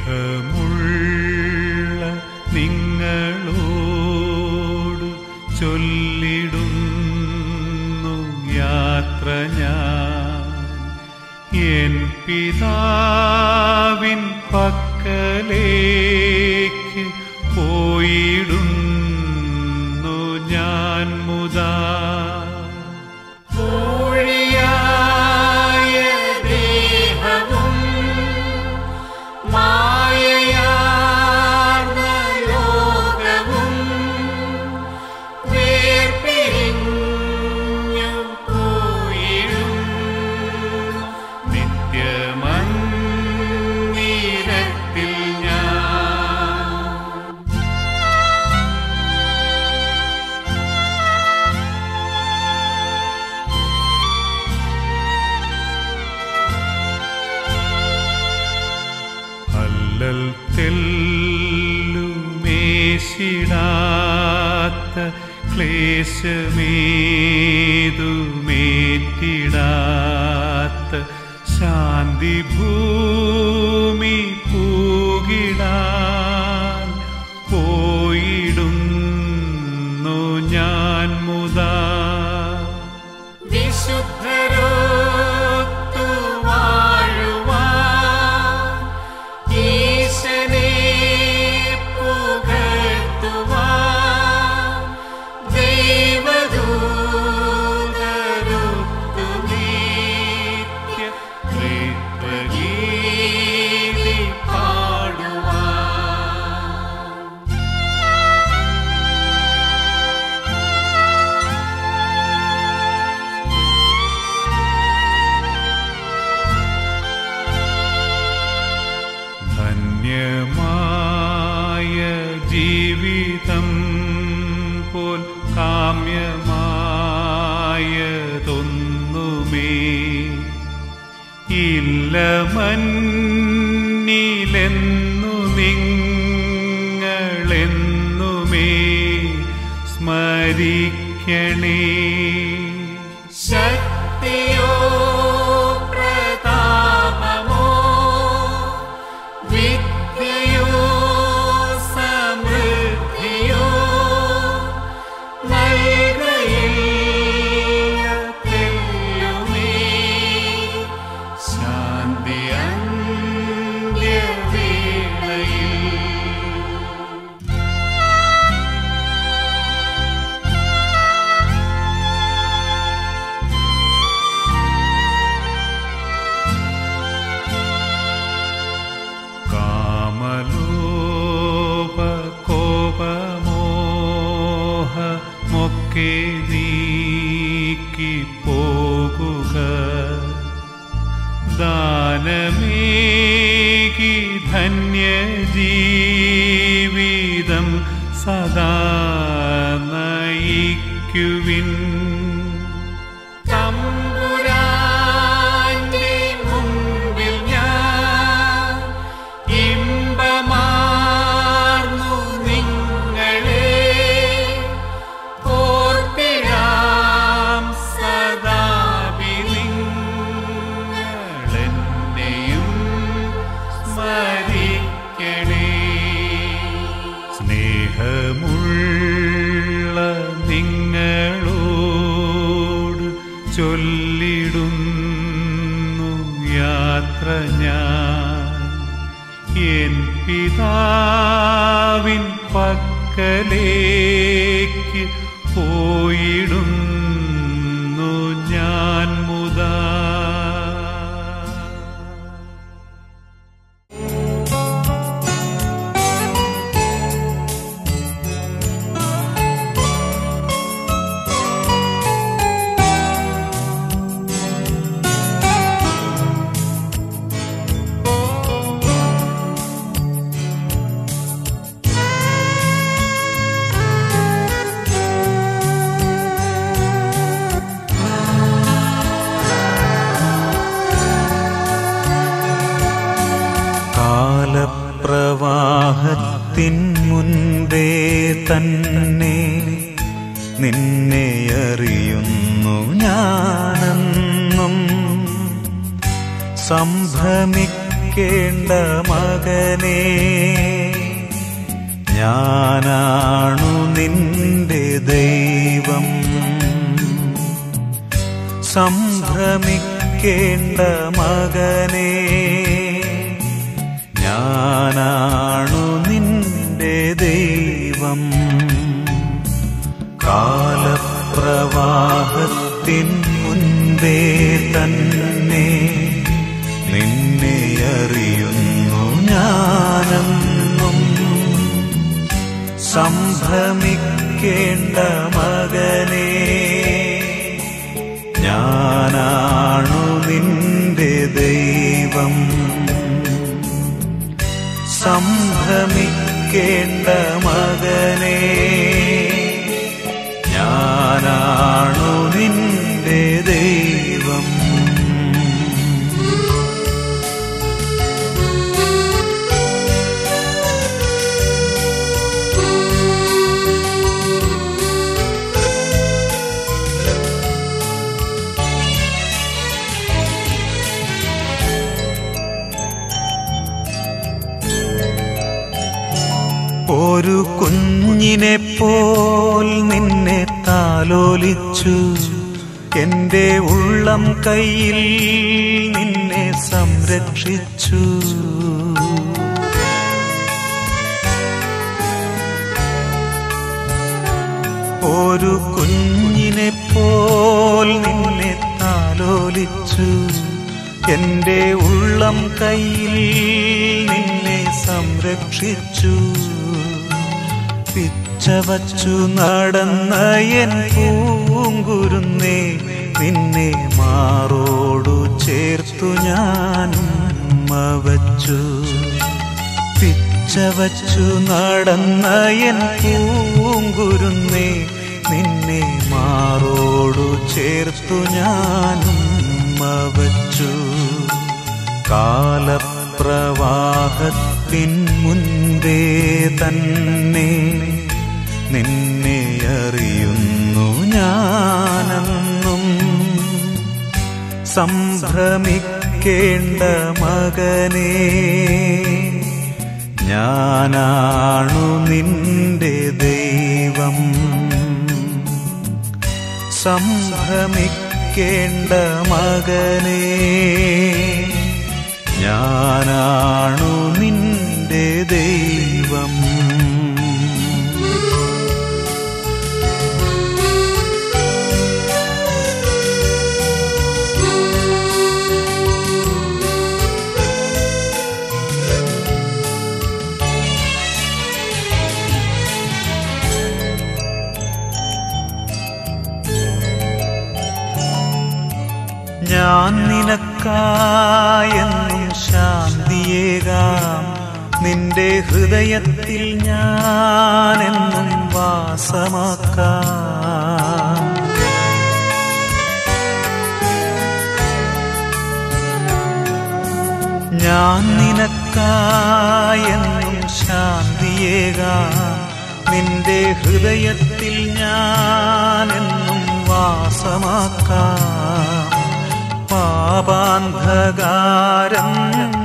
സ്നേഹമുള്ള നിങ്ങളോട് ചൊല്ലിടുന്നു യാത്ര ഞാൻ എൻ പിതാവിൻ പക്കലേക്ക് പോയിടുന്നു ഞാൻ മുതാ. തെല്ലുമേശിടാത്ത ക്ലേശമേതുമേറ്റിടാത്ത ശാന്തി ഭൂമി പൂകിടാൻ പോയിടുന്നു ഞാൻ മുതാ. ധന്യമായ ജീവിതം പോൽ കാമ്യമായതൊന്നുമേ ഇല്ല മന്നിലെന്നു നിങ്ങളെന്നുമേ സ്മരിക്കണേ. ശക്തിയോ കോപമോഹമൊക്കെ നീക്കി പോകുക. ദാനമേകി ധന്യജീവിതം സദാ നയിക്കുവിൻ. സ്നേഹമുള്ള നിങ്ങളോട് ചൊല്ലിടുന്നു യാത്ര ഞാൻ എൻ പിതാവിൻ പക്കലേക്ക് പോയിടുന്നു ഞാൻ മുതാ. പ്രവാഹത്തിൻ മുൻപേ തന്നെ നിന്നെ അറിയുന്നു ഞാനെന്നും സംഭ്രമിക്കാതെ സംഭ്രമിക്കേണ്ട മകനേ, ഞാനാണു നിന്റെ ദൈവം. സംഭ്രമിക്കേണ്ട മകനേ, ഞാനാണു നിന്റെ ദൈവം. കാലപ്രവാഹത്തിൻ മുൻപേ തന്നെ നിന്നെ അറിയുന്നു ഞാനെന്നും. സംഭ്രമിക്കേണ്ട മകനേ, ഞാനാണു നിന്റെ ദൈവം. സംഭ്രമിക്കേണ്ട മകനേ, ഞാനാണു നിന്റെ ദൈവം. ഒരു കുഞ്ഞിനെ പോൽ നിന്നെ താലോലിച്ചു, എന്റെ ഉള്ളം കയ്യിൽ നിന്നെ സംരക്ഷിച്ചു. ഒരു കുഞ്ഞിനെ പോൽ നിന്നെ താലോലിച്ചു, എന്റെ ഉള്ളം കയ്യിൽ നിന്നെ സംരക്ഷിച്ചു. പിച്ചവച്ചു നടന്ന എൻ പൂങ്കുരുന്നേ, നിന്നെ മാറോടു ചേർത്തു ഞാനും വച്ചു. പിച്ചവച്ചു നടന്ന എൻ പൂങ്കുരുന്നേ, നിന്നെ മാറോടു ചേർത്തു ഞാനും വച്ചു. കാലപ്രവാഹത്തിൻ മുൻപേ തന്നെ നിന്നെ അറിയുന്നു ഞാനെന്നും. സംഭ്രമിക്കേണ്ട മകനേ, ഞാനാണു നിന്റെ ദൈവം. സംഭ്രമിക്കേണ്ട മകനേ, ഞാനാണു നിന്റെ ദൈവം. ഞാൻ നിനക്കായെന്നും ശാന്തിയേകാം, നിന്റെ ഹൃദയത്തിൽ ഞാനെന്നും വാസമാക്കാം. ഞാൻ നിനക്കായെന്നും ശാന്തിയേകാം, നിന്റെ ഹൃദയത്തിൽ ഞാനെന്നും വാസമാക്കാം. പാപാന്ധകാരം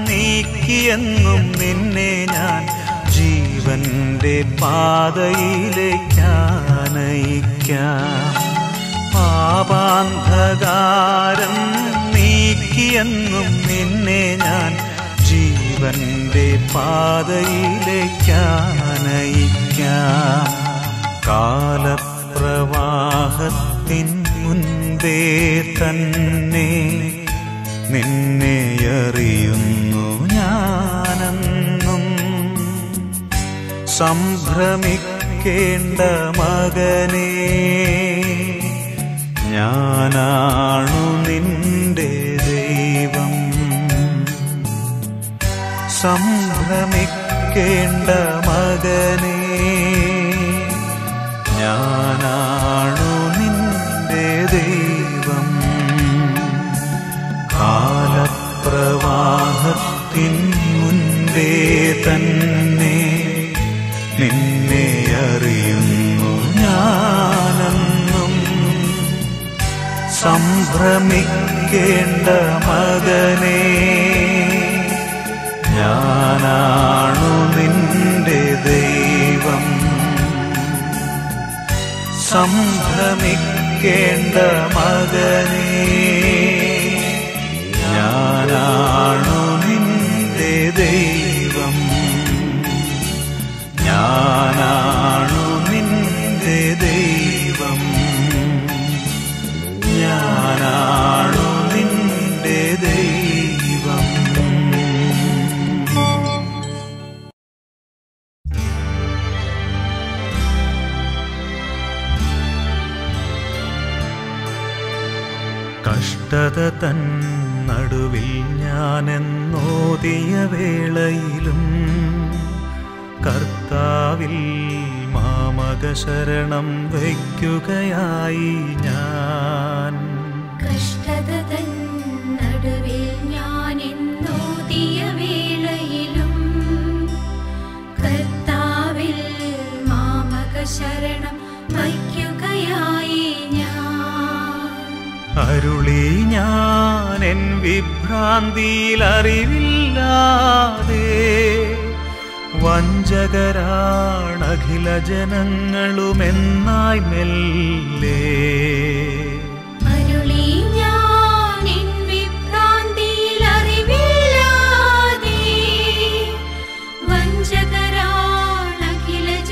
നീക്കിയെന്നും നിന്നെ ഞാൻ ജീവന്റെ പാതയിലേക്കാനയിക്കാം. പാപാന്ധകാരം നീക്കിയെന്നും നിന്നെ ഞാൻ ജീവന്റെ പാതയിലേക്കാനയിക്കാം. കാലപ്രവാഹത്തിൻ മുൻപേ തന്നെ നിന്നെ അറിയുന്നു ഞാനെന്നും. സംഭ്രമിക്കേണ്ട മകനേ, ഞാനാണു നിന്റെ ദൈവം. സംഭ്രമിക്കേണ്ട മകനേ, ഞാനാണു നിന്റെ ദൈവം. കാലപ്രവാഹത്തിൻ മുൻപേ തന്നെ നിന്നെ അറിയുന്നു ഞാനെന്നും. സംഭ്രമിക്കേണ്ട മകനേ, സംഭ്രമിക്കേണ്ട മകനേ, ഞാനാണു നിന്റെ ദൈവം, ഞാനാണു നിന്റെ ദൈവം, ഞാനാണു നിന്റെ ദൈവം. കഷ്ടത തൻ നടുവിൽ ഞാനെന്നോതിയ വേളയിലും കർത്താവിൽ മാമക ശരണം വയ്ക്കുകയായി ഞാൻ. കഷ്ടത തൻ നടുവിൽ ഞാനെന്നോതിയ വേളയിലും കർത്താവിൽ മാമക ശരണം വയ്ക്കുകയായി ഞാൻ. അരുളി ഞാൻ എൻ വിഭ്രാന്തിയിൽ അറിവില്ലാതെ, വഞ്ചകരാണഖില ജനങ്ങളുമെന്നായി മെല്ലെ. അരുളി ഞാൻ എൻ വിഭ്രാന്തിയിൽ അറിവില്ലാതെ, വഞ്ചകരാണഖില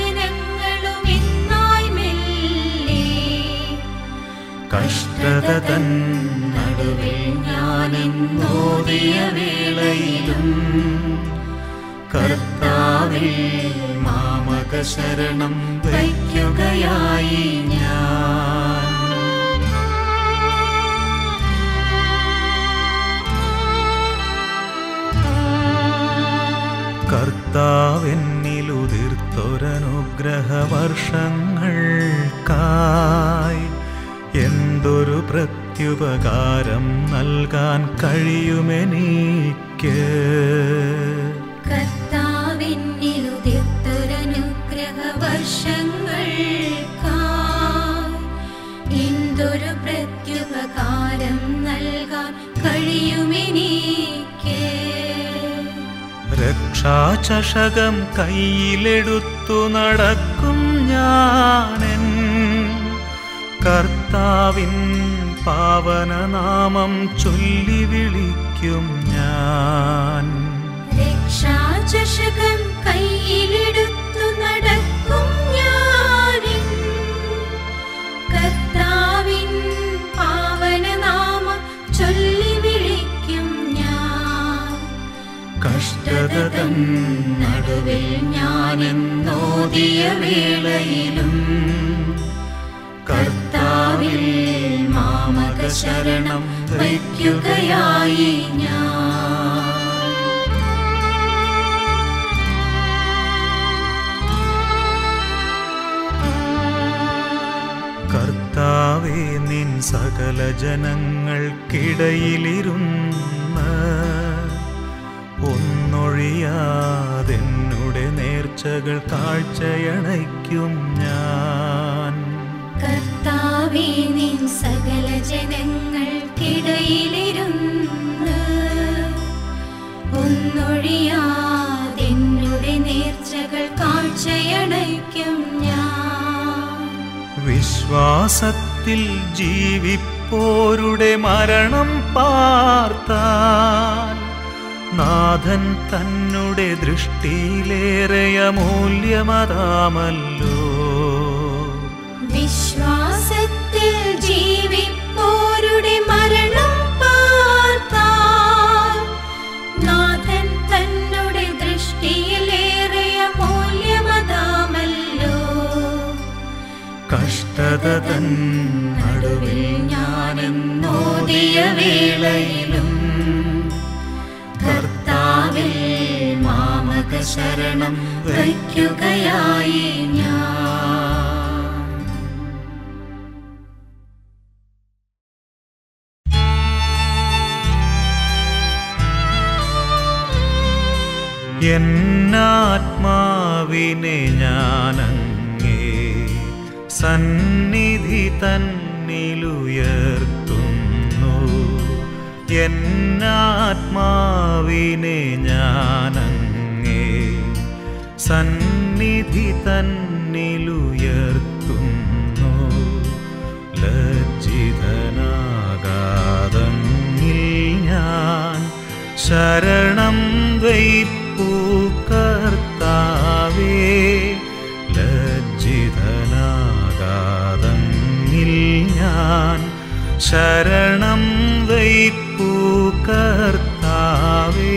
ജനങ്ങളുമെന്നായി മെല്ലെ. കഷ്ടത തൻ നടുവിൽ ഞാനെന്നോതിയ വേളയിലും കർത്താവിൽ മാമക ശരണം വയ്ക്കുകയായി ഞാൻ. കർത്താവെന്നിലുതിർത്തൊരനുഗ്രഹവർഷങ്ങൾക്കായി എന്തൊരു പ്രത്യുപകാരം നൽകാൻ കഴിയുമെനിക്ക്. കർത്താവെന്നിലുതിർത്തൊരനുഗ്രഹവർഷങ്ങൾക്കായി എന്തൊരു പ്രത്യുപകാരം നൽകാൻ കഴിയുമെനിക്ക്. രക്ഷാചഷകം കയ്യിലെടുത്തു നടക്കും ഞാനെൻ കർത്താവിൻ പാവനനാമം ചൊല്ലി വിളിക്കും ഞാൻ. രക്ഷാചഷകം കയ്യിലെടുത്തു നടക്കും ഞാനെൻ കർത്താവിൻ പാവനനാമം ചൊല്ലി വിളിക്കും ഞാൻ. കഷ്ടത തൻ നടുവിൽ ഞാനെന്നോതിയ വേളയിലും കർത്താവിൽ മാമക ശരണം വയ്ക്കുകയായി ഞാൻ. കർത്താവേ, നിൻ സകല ജനങ്ങൾക്കിടയിലിരുന്ന് ഒന്നൊഴിയാതെന്നുടെ നേർച്ചകൾ കാഴ്ചയണയ്ക്കും ഞാൻ. കർത്താവേ, നിൻ സകല ജനങ്ങൾക്കിടയിലിരുന്ന് ഒന്നൊഴിയാതെന്നുടെ നേർച്ചകൾ കാഴ്ചയണയ്ക്കും ഞാൻ. വിശ്വാസത്തിൽ ജീവിപ്പോരുടെ മരണം പാർത്താൽ നാഥൻ തന്നുടെ ദൃഷ്ടിയിലേറെ അമൂല്യമതാമല്ലോ. വിശ്വാസത്തിൽ ജീവിപ്പോരുടെ മരണം പാർത്താൽ നാഥൻ തന്നുടെ ദൃഷ്ടിയിലേറെ അമൂല്യമതാമല്ലോ. കഷ്ടത തൻ നടുവിൽ ഞാനെന്നോതിയ വേളയിലും കർത്താവിൽ മാമക ശരണം വയ്ക്കുകയായി ഞാൻ. എന്നാത്മാവിനെ ഞാനങ്ങേ സന്നിധി തന്നിലുയർത്തുന്നു. എന്നാത്മാവിനെ ഞാനങ്ങേ സന്നിധി തന്നിലുയർത്തുന്നു. ശരണം വയ്പ്പു കർത്താവേ. ലജ്ജിതനാകാതങ്ങിൽ ഞാൻ ശരണം വയ്പ്പു കർത്താവേ.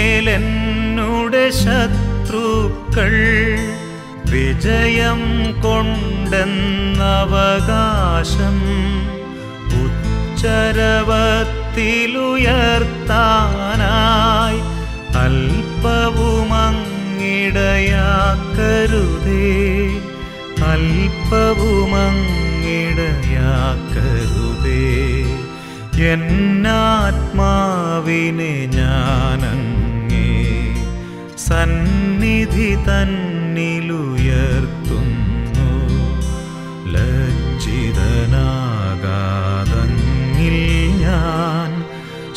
എന്മേലെന്നുടെ ശത്രുക്കൾ വിജയം കൊണ്ടെന്നവകാശം ഉച്ചരവത്തിലുയർത്താനായി അല്പവുമങ്ങിടയാക്കരുതേ, അല്പവുമങ്ങിടയാക്കരുതേ. എന്നാത്മാവിനെ ഞാനങ്ങേ സന്നിധി തന്നിലുയർത്തുന്നു. ലജ്ജിതനാകാതങ്ങിൽ ഞാൻ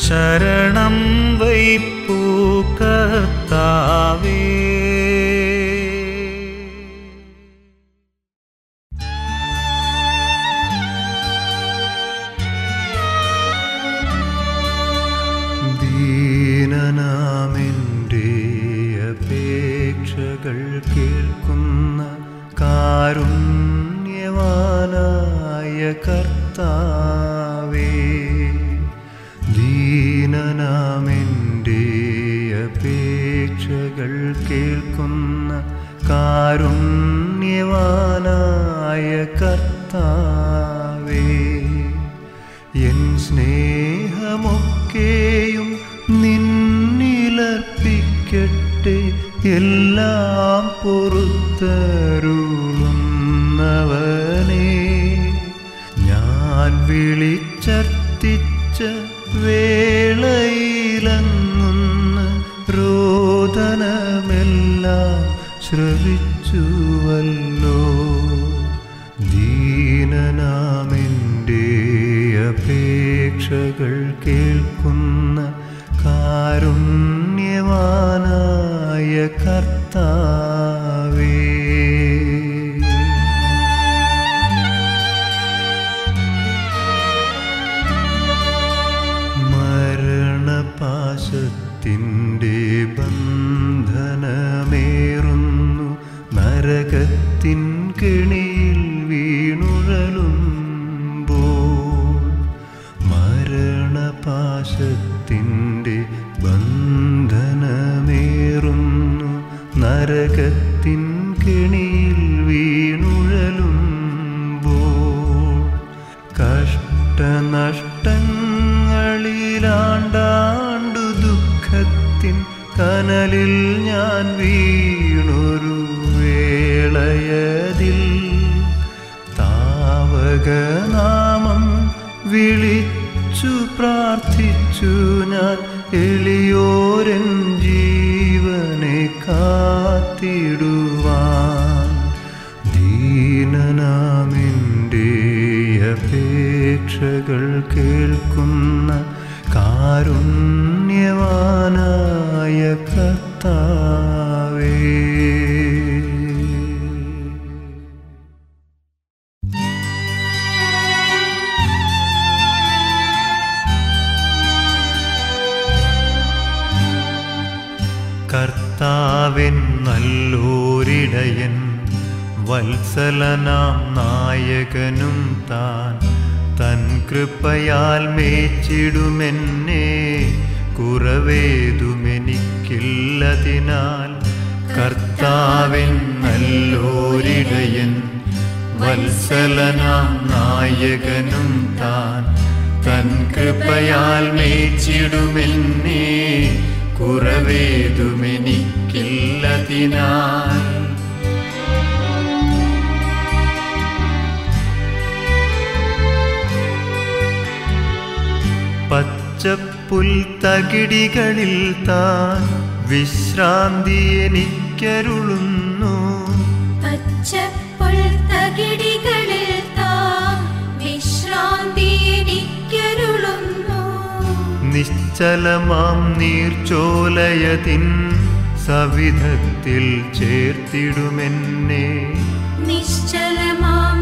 ശരണം വയ്പ്പു കർത്താവേ. ദീനനാമെൻ്റെ അപേക്ഷകൾ കേൾക്കുന്ന കാരുണ്യവാനായ കർത്താവേ. ദീനനാമെൻ്റെ അപേക്ഷകൾ കേൾക്കുന്ന കാരുണ്യവാനായ കർത്താവേ. എൻ സ്നേഹമൊക്കെയും നിന്നിലർപ്പിക്കട്ടെ, എല്ലാം പൊറുത്തരുളുന്നവനേ. ഞാൻ വിളിച്ചർത്തിച്ച വേളയിലങ്ങുന്ന രോദനമെല്ലാം ശ്രവിച്ചുവല്ലോ. ദീനനാമെൻ്റെ അപേക്ഷകൾ കേൾക്കുന്ന കാരുണ്യവാനായ കർത്താവേ. മരണപാശത്തിൻ്റെ ബന്ധനമേറുന്നു, നരകത്തിൻ കെണിയിൽ വീണുഴലുമ്പോൾ. മരണപാശത്തിൻ്റെ ബന്ധനമേറുന്നു, നരകത്തിൻ കെണിയിൽ വീണുഴലുമ്പോൾ. കഷ്ടനഷ്ടങ്ങളിലാണ്ടാണ്ടു ദുഃഖത്തിൻ കനലിൽ ഞാൻ വീണൊരു വേളയതിൽ താവകനാമം വിളിച്ചു പ്രാർത്ഥിച്ചു ഞാൻ. എളിയോരൻ ജീവനെ കാത്തിടുവാൻ ദീനനാമെൻ്റെ അപേക്ഷകൾ കേൾക്കുന്ന കാരുണ്യവാനായ കർത്താവേ. കർത്താവൻ നല്ലോരിടയൻ, വത്സലനാം നായകനും താൻ. തൻ കൃപയാൽ മേച്ചിടുമെന്നെ, കുറവേതുമെനിക്കില്ലതിനാൽ. കർത്താവൻ നല്ലോരിടയൻ, വത്സലനാം നായകനും താൻ. തൻ കൃപയാൽ മേച്ചിടുമെന്നെ, കുറവേതുമെനിക്കില്ലതിനാൽ. പച്ചപ്പുൽത്തകിടികളിൽ താൻ വിശ്രാന്തി എനിക്കരുളുന്നു. പച്ചപ്പുൽത്തകിടികളിൽ താൻ വിശ്രാന്തി എനിക്കരുളുന്നു. നിശ്ചലമാം നീർച്ചോലയതിൻ സവിധത്തിൽ ചേർത്തിടുമെന്നെ. നിശ്ചലമാം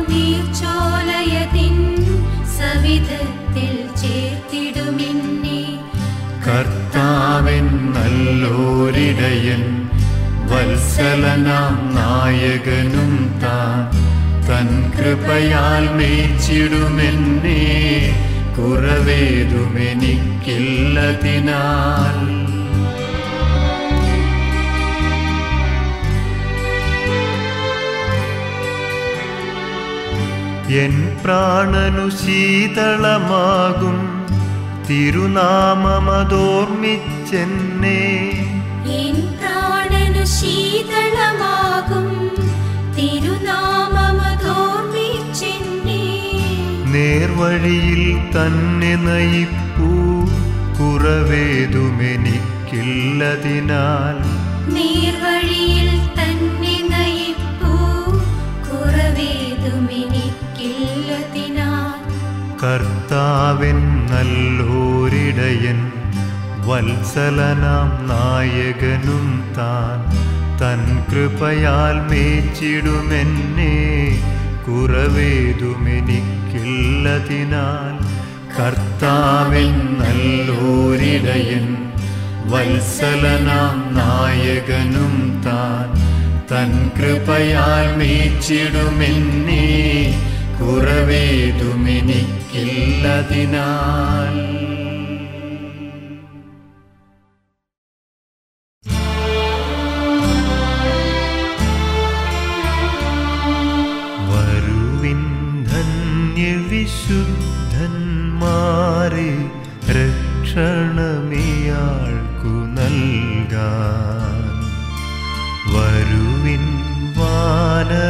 നല്ലോരിടയൻ വത്സലനാം നായകനും താൻ തൻ കൃപയാൽ മേച്ചിടുമെന്നെ കുറവേതുമെനിക്കില്ലതിനാൽ എൻ പ്രാണനു ശീതളമാകും തിരുനാമമതോർമ്മിച്ചെന്നെ എൻ പ്രാണനു ശീതളമാകും തിരുനാമമതോർമ്മിച്ചെന്നെ നേർവഴിയിൽ തന്നെ നയിപ്പൂ കുറവേതുമെനിക്കില്ലതിനാൽ നേർവഴിയിൽ തന്നെ നയിപ്പൂ കുറവേതുമെനിക്കില്ലതിനാൽ കർത്താവൻ നല്ലോരിടയൻ വത്സലനാം നായകനും താൻ തൻ കൃപയാൽ മേച്ചിടുമെന്നെ കുറവേതുമെനിക്കില്ലതിനാൽ കർത്താവൻ നല്ലോരിടയൻ വത്സലനാം നായകനും താൻ തൻ കൃപയാൽ മേച്ചിടുമെന്നെ കുറവേതുമെനിക്കില്ലതിനാൽ വരുവിൻ ധന്യവിശുദ്ധന്മാരെ രക്ഷണമിയാൾക്കു നൽകാൻ വരുവിൻ വാനവവൃന്ദമിയാളെ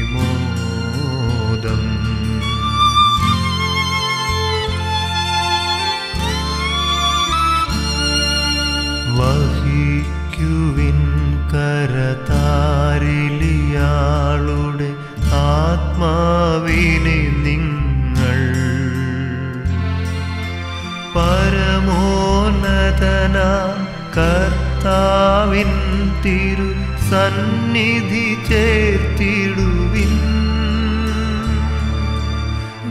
എതിരേൽക്കാനതിമോദം വഹിക്കുവിൻ കരതാരിലിയാളുടെ ആത്മാവിനെ നിങ്ങൾ പരമോന്നതന കർത്താവിൻ തിരു സന്നിധി ചേർത്തിടുവിൻ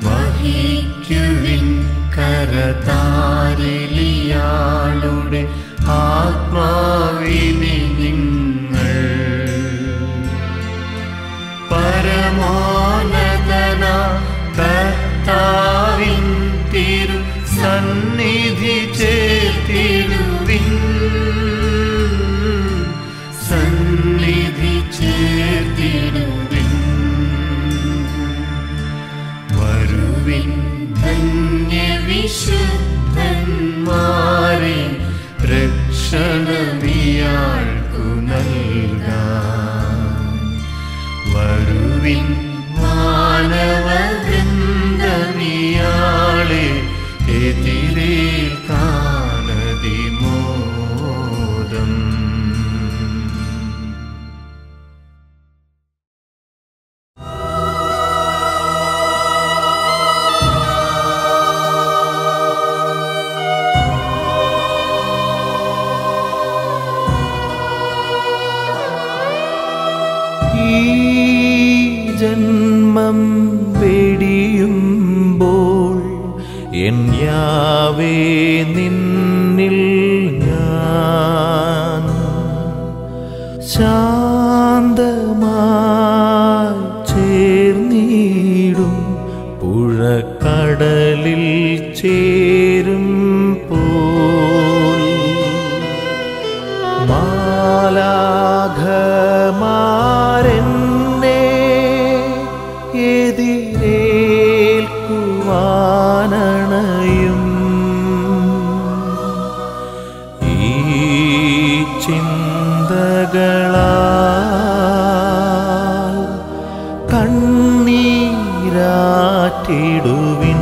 വഹിക്കുവിൻ കരതാരിലിയാളുടെ ആത്മാവിനെ നിങ്ങൾ പരമോന്നതന കർത്താവിൻ തിരു സന്നിധി ചേർത്തിടുവിൻ സന്നിധി ചേർത്തിടുവിൻ വരുവിൻ ധന്യവിശുദ്ധന്മാരെ രക്ഷണമിയാൾക്കു നൽകാൻ വരുവിൻ മാനവവൃന്ദമിയാളെ എതിരേൽക്കാനതിമോദം ജന്മം വെടിയുമ്പോൾ എൻ യാവേ നിന്നിൽ ഞാൻ ശാന്തമായി ചേർന്നിടും പുഴക്കടലിൽ ചേരും പോൽ മാലാഖമാരെന്നെ എതിരേൽക്കുവാനണയും ഈ ചിന്തകളാൽ കണ്ണീരാറ്റിടുവിൻ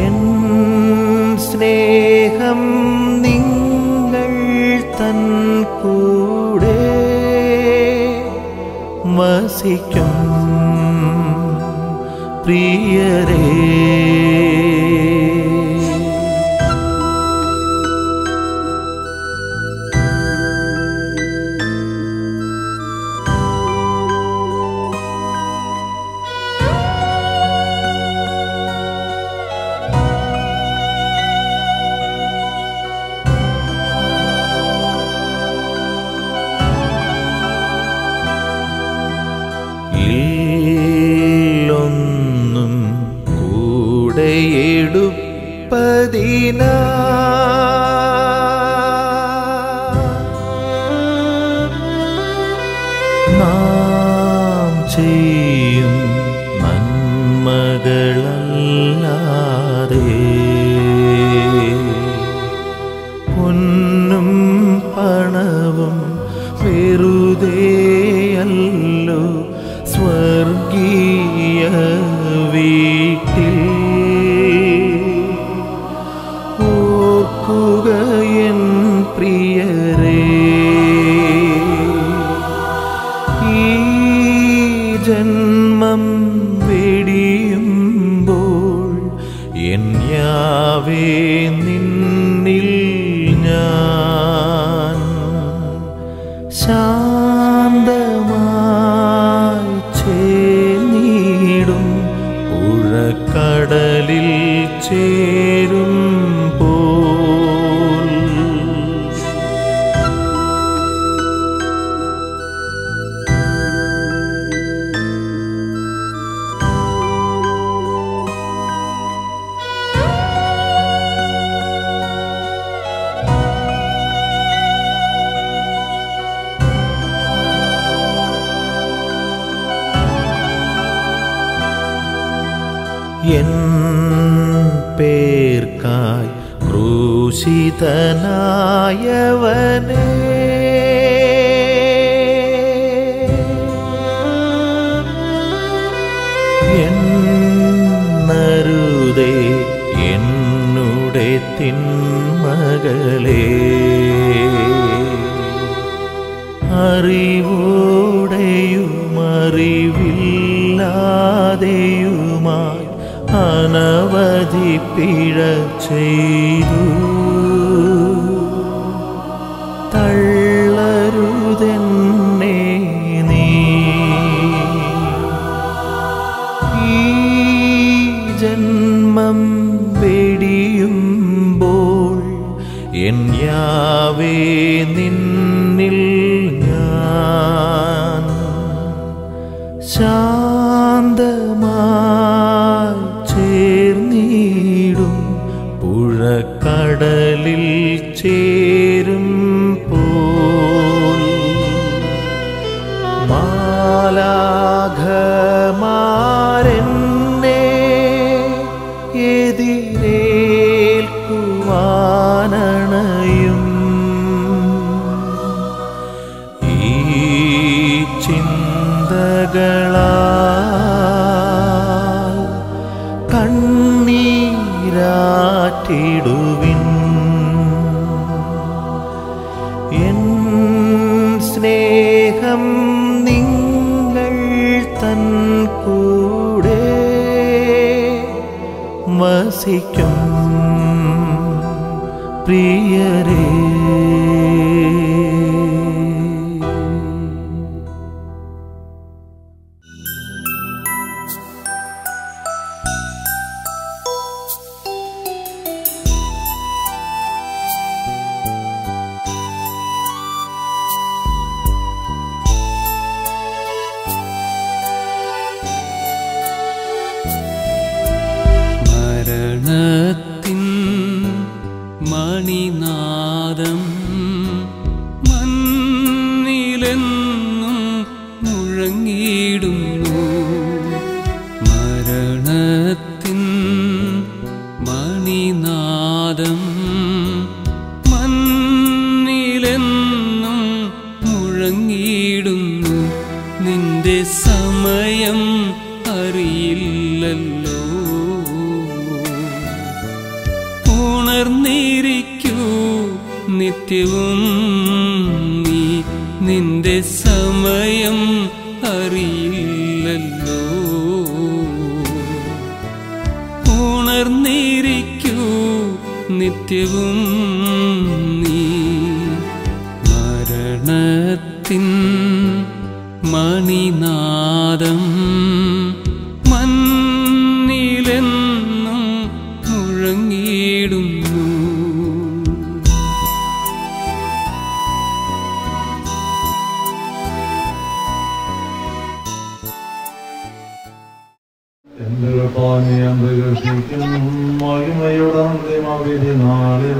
എൻ സ്നേഹം നിങ്ങൾ തൻ കൂടെ വസിക്കും പ്രിയരേ വെറുതെയല്ലോ സ്വർഗീയ വീട്ടിൽ ഓർക്കുക എൻ പ്രിയരേ, ഈ ജന്മം വെടിയുമ്പോൾ എൻ യാവേ നിന്നിൽ ഞാൻ ശാന്തമായി ചേർന്നിടും പുഴക്കടലിൽ ചേരും പോൽ. എൻ പേർക്കായി ക്രൂശിതനായവനേ, എന്നരുതേ എന്നുടെ തിന്മകളേ, അറിവോടെയും അറിവില്ലാതെയുമായി അനവധി പിഴ ചെയ്തു. തള്ളരുതെന്നെ നീ, ഈ ജന്മം വെടിയുമ്പോൾ എൻ യാവേ നിന്നിൽ ഞാൻ ശാന്തമായി ചേർന്നിടും പുഴക്കടലിൽ ചേരും പോൽ. മാലാഖമാരെന്നെ എതിരേൽക്കുവാനണയും ഈ ചിന്തകളാൽ കണ്ണീരാറ്റിടുവിൻ. എൻ സ്നേഹം നിങ്ങൾ തൻ കൂടെ വസിക്കും പ്രിയരേ. മരണത്തിൻ മണിനാദം മണ്ണിലെന്നും മുഴങ്ങിടുന്നു. മരണത്തിൻ മണിനാദം മണ്ണിലെന്നും മുഴങ്ങിടുന്നു. നിന്റെ സമയം അറിയില്ലല്ലോ. ഉണർന്നിരിക്കൂ നിത്യവും നീ, നിന്റെ സമയം അറിയില്ലല്ലോ. ഉണർന്നിരിക്കൂ നിത്യവും നീ. മരണത്തിൻ മണിനാദം മണ്ണിലെന്നും മുഴങ്ങിടുന്നു. മഹിമയുടെ അന്തിമവിധി നാളിൽ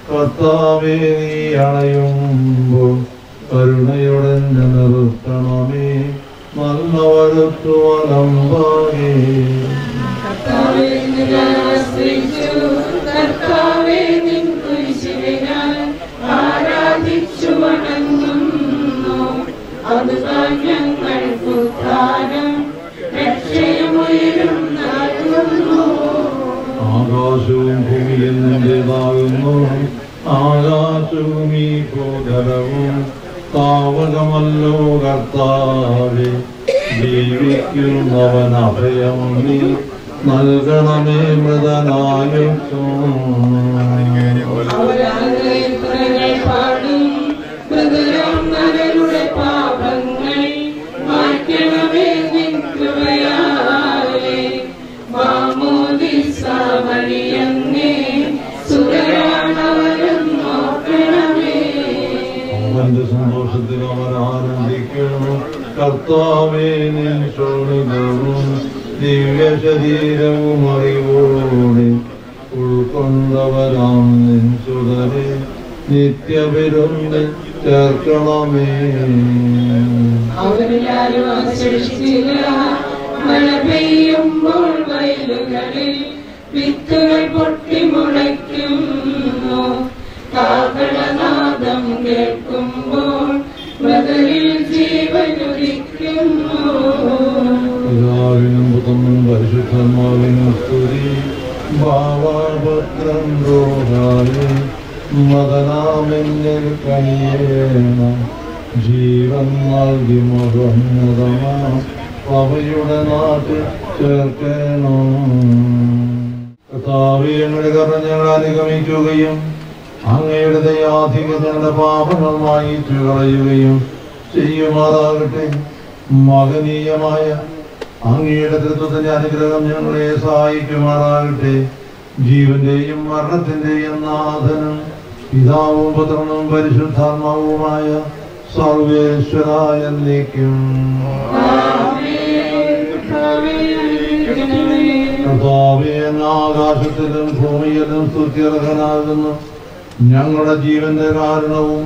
കർത്താവേ നീ അണയുമ്പോൾ കരുണയുടെ നിർത്തണമേ, നല്ല വരുത്തു വലമ്പാകേ. ആരാധിച്ചു വണങ്ങുന്നു. ഈ ഭൂതലവും താവകമല്ലോ കർത്താവേ. ജീവിക്കുന്നവൻ അഭയം നീ നൽകണമേ മൃതനായുസ്സും. അവന്റെ സന്തോഷത്തിൽ അവൻ ആനന്ദിക്കുന്നു. കർത്താവേ നിൻ ശോണിതവും ദിവ്യ ശരീരവും അറിവോടെ ഉൾക്കൊണ്ടവരാം നിൻ സുതരെ നിത്യവിരുന്നിൽ ചേർക്കണമേ. അവരിലാരും അവശേഷിച്ചില്ല. മഴ പെയ്യുമ്പോൾ വയലുകളിൽ വിത്തുകൾ പൊട്ടിമുളയ്ക്കുന്നു. കാഹളനാദം കേൾക്കുമ്പോൾ മൃതരിൽ ജീവനുദിക്കുന്നു. പിതാവിനും പുത്രനും പരിശുദ്ധന്മാവിനും സ്തുതി. ഭാവാപത്രം രോഗായി മദനാമെന്നിൽ കനിയേണം. ജീവൻ നൽകി മകോന്നതമാ അവയുടെ നാട്ടിൽ ചേർക്കണം. കർത്താവേ, അങ്ങയുടെ കരുണ ഞങ്ങൾ അനുഗമിക്കുകയും അങ്ങയുടെ ദയാധികം ഞങ്ങളുടെ പാപങ്ങൾ മായിച്ചു കളയുകയും ചെയ്യുമാറാകട്ടെ. മഹനീയമായ അങ്ങയുടെ തൃത്വത്തിന്റെ അനുഗ്രഹം ഞങ്ങളെ സഹായിക്കുമാറാകട്ടെ. ജീവന്റെയും മരണത്തിന്റെയും നാഥനും പിതാവും പുത്രനും പരിശുദ്ധാത്മാവുമായ സർവേശ്വരായ എന്നേക്കും. കർത്താവേ, ആകാശത്തിലും ഭൂമിയിലും സ്തുത്യർഹനാകുന്നു. ഞങ്ങളുടെ ജീവന്റെ കാരണവും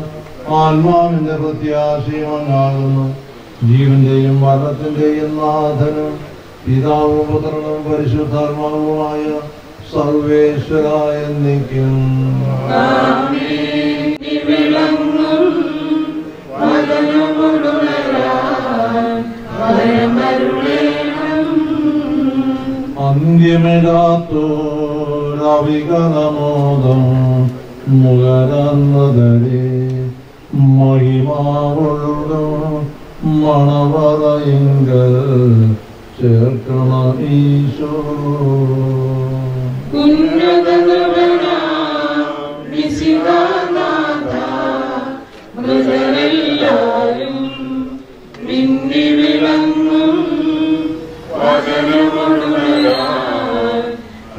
ആത്മാവിന്റെ പ്രത്യാശയും അങ്ങാകുന്നു. ജീവന്റെയും മരണത്തിന്റെയും നാഥനും പിതാവും പുത്രനും പരിശുദ്ധാത്മാവുമായ സർവേശ്വരായ എന്നേക്കും. അന്ത്യമിടാത്തോരവികലമോദം മുകരന്നതരെ മഹിമാവുള്ളും മണവറയിങ്കൽ ചേർക്കണ ഈശോ. മൃതരെല്ലാരും മിന്നി വിളങ്ങും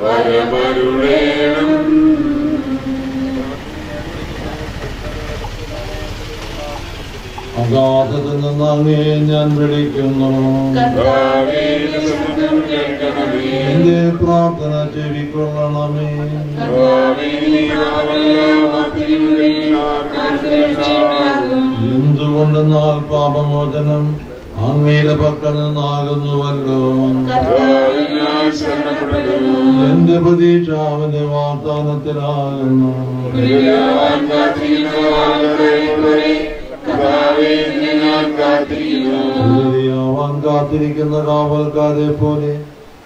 വരമരുളേണം. അഗാധത്തിൽ നിന്ന് അങ്ങേ ഞാൻ വിളിക്കുന്നു. എന്റെ പ്രാർത്ഥന ചെവിക്കൊള്ളണമേ. എന്തുകൊണ്ടെന്നാൽ പാപമോചനം അങ്ങയുടെ പക്കൽ നിന്നാകുന്നുവല്ലോ. എന്റെ പ്രതീക്ഷ അവന്റെ വാഗ്ദാനത്തിലാകുന്നു. അവൻ കാത്തിരിക്കുന്ന കാവൽക്കാരെ പോലെ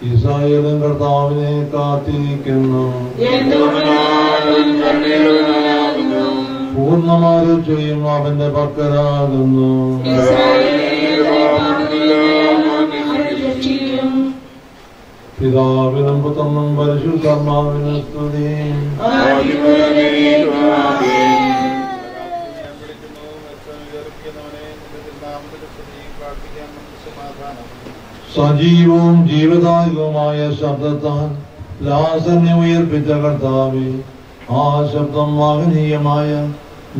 ഇസ്രായേലും കർത്താവിനെ കാത്തിരിക്കുന്നു. പൂർണ്ണമാരും അവന്റെ പക്കലാകുന്നു. പിതാവിനും പുത്രനും പരിശുദ്ധാത്മാവിനും സ്തുതി. സജീവവും ജീവദായകവുമായ ശബ്ദത്താൽ ലാസനെ ഉയർപ്പിച്ച കർത്താവേ, ആ ശബ്ദം മഹനീയമായ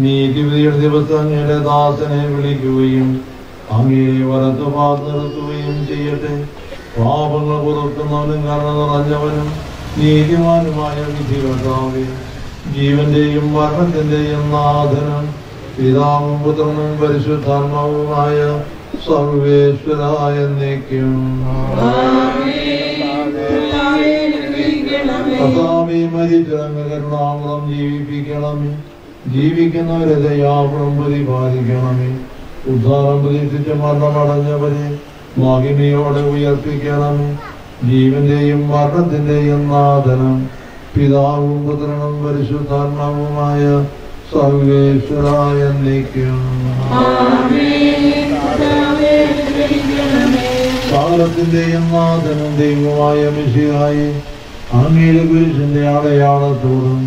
നീതിവിധിയുടെ ദിവസം അങ്ങയുടെ ദാസനെ വിളിക്കുകയും അങ്ങേ വലത്ത് ഭാഗത്ത് നിർത്തുകയും ചെയ്യട്ടെ. പാപങ്ങൾ പുറത്തുന്നവനും കരുണ നിറഞ്ഞവനും നീതിമാനുമായ വിധി കർത്താവേ, ജീവന്റെയും മരണത്തിന്റെയും നാഥനും പിതാവും പുത്രനും പരിശുദ്ധാത്മാവുമായ സർവേശ്വരായ എന്നേക്കും. കർത്താവേ, മരിച്ചവരുടെ കരുണാവളം ജീവിപ്പിക്കണമേ. ജീവിക്കുന്നവരെ ദയാവളം പ്രതിപാദിക്കണമേ. ഉദ്ധാരം പ്രതീക്ഷിച്ച് മരണമടഞ്ഞവരെ മഹിമയോടെ ഉയർപ്പിക്കണമേ. ജീവന്റെയും മരണത്തിന്റെയും നാഥനും പിതാവും പുത്രനും പരിശുദ്ധാത്മാവുമായ സർവേശ്വരായ എന്നേക്കും. സകലത്തിന്റെയും നാഥനും ദൈവമായ മിശിഹായി അങ്ങയുടെ കുരിശിന്റെ അടയാളത്തോടും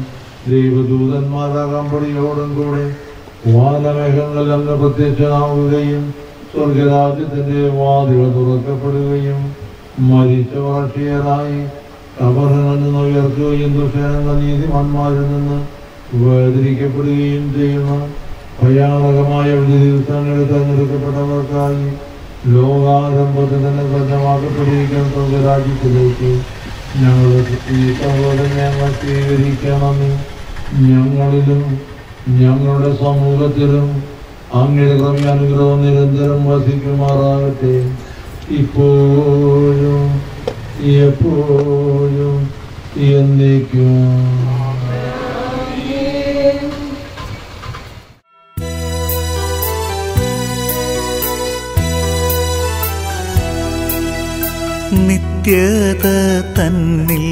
ദൈവദൂതന്മാരാകമ്പടിയോടും കൂടെ വാനമേഘങ്ങളിൽ അങ്ങ് പ്രത്യക്ഷനാവുകയും സ്വർഗരാജ്യത്തിന്റെ വാതികൾ തുറക്കപ്പെടുകയും മരിച്ചവർ അക്ഷയരായി കബറിൽ നിന്ന് ഉയർത്തുകയും ദുഷ്ടജനങ്ങൾ നീതിമാന്മാരിൽ നിന്ന് വേർതിരിക്കപ്പെടുകയും ചെയ്യുന്ന ഭയാനകമായ വിധി ദിവസങ്ങളിൽ തെരഞ്ഞെടുക്കപ്പെട്ടവർക്കായി ലോകാരംഭത്തിൽ തന്നെ സജ്ജമാക്കപ്പെട്ടിരിക്കുന്ന സ്വർഗരാജ്യത്തിലേക്ക് ഞങ്ങളുടെ ഈ സഹോദരൻ ഞങ്ങൾ സ്വീകരിക്കണമേ. ഞങ്ങളിലും ഞങ്ങളുടെ സമൂഹത്തിലും അങ്ങയുടെ കൃപയാനുഗ്രഹം നിരന്തരം വസിക്കുമാറാകട്ടെ, ഇപ്പോഴും എപ്പോഴും എന്നേക്കും. നിത്യത തന്നിൽ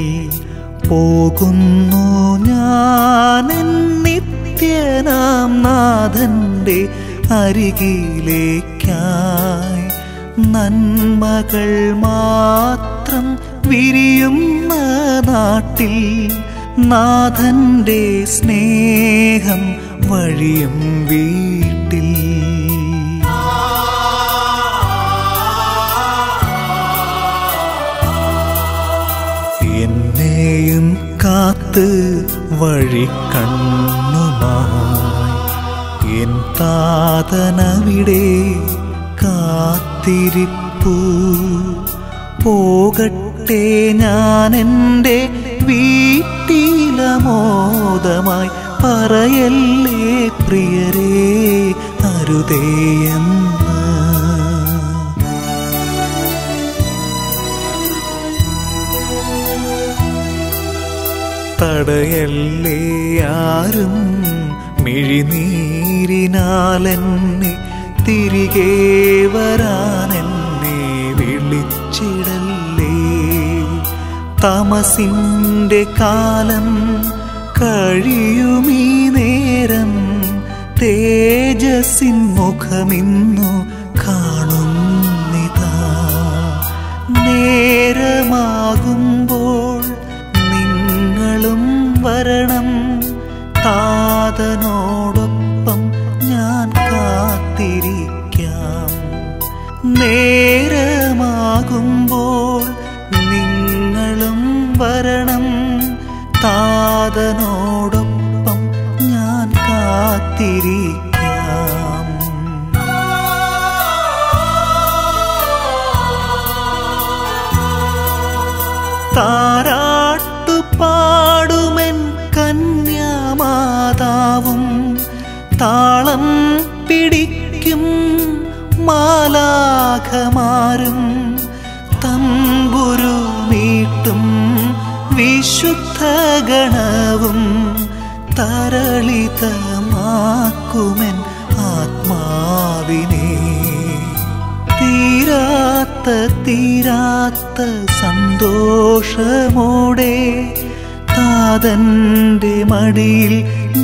പോകുന്നു ഞാൻ നിത്യനാം നാഥന്റെ അരികിലേക്കായി. നന്മകൾ മാത്രം വിരിയുന്ന നാട്ടിൽ നാഥന്റെ സ്നേഹം വഴിയും വീട്ടിൽ. എന്നെയും കാത്ത് വഴിക്കണ്ണുമായി എൻ താതനവിടെ കാത്തിരിപ്പു. പോകട്ടെ ഞാൻ എൻ്റെ വീട്ടിലമോദമായി, പറയല്ലേ പ്രിയരേ അരുതേയെന്ന്. തടയല്ലേ ആരും മിഴിനീരിനാലെന്നെ, തിരികെ വരാനെന്നെ വിളിച്ചിടല്ലേ. തമസിൻ്റെ കാലം കഴിയുമീ നേരം തേജസ്സിൻ മുഖമിന്നു കാണുന്നിതാ. നേരമാകുമ്പോൾ നിങ്ങളും വരണം, താതനോടൊപ്പം ഞാൻ കാത്തിരിക്കാം. നേരമാകുമ്പോൾ നിങ്ങളും വരണം, താതനോടൊപ്പം ഞാൻ കാത്തിരിക്കാം. താരാട്ടുപാടുമെൻ കന്യാമാതാവും താളം പിടിക്കും മാലാഖമാരും തമ്പുരു മീട്ടും വിശുദ്ധ ഗണവും തരളിതമാക്കുമെൻ ആത്മാവിനെ. തീരാത്ത തീരാത്ത സന്തോഷമോടെ താതന്റെ മടിയിൽ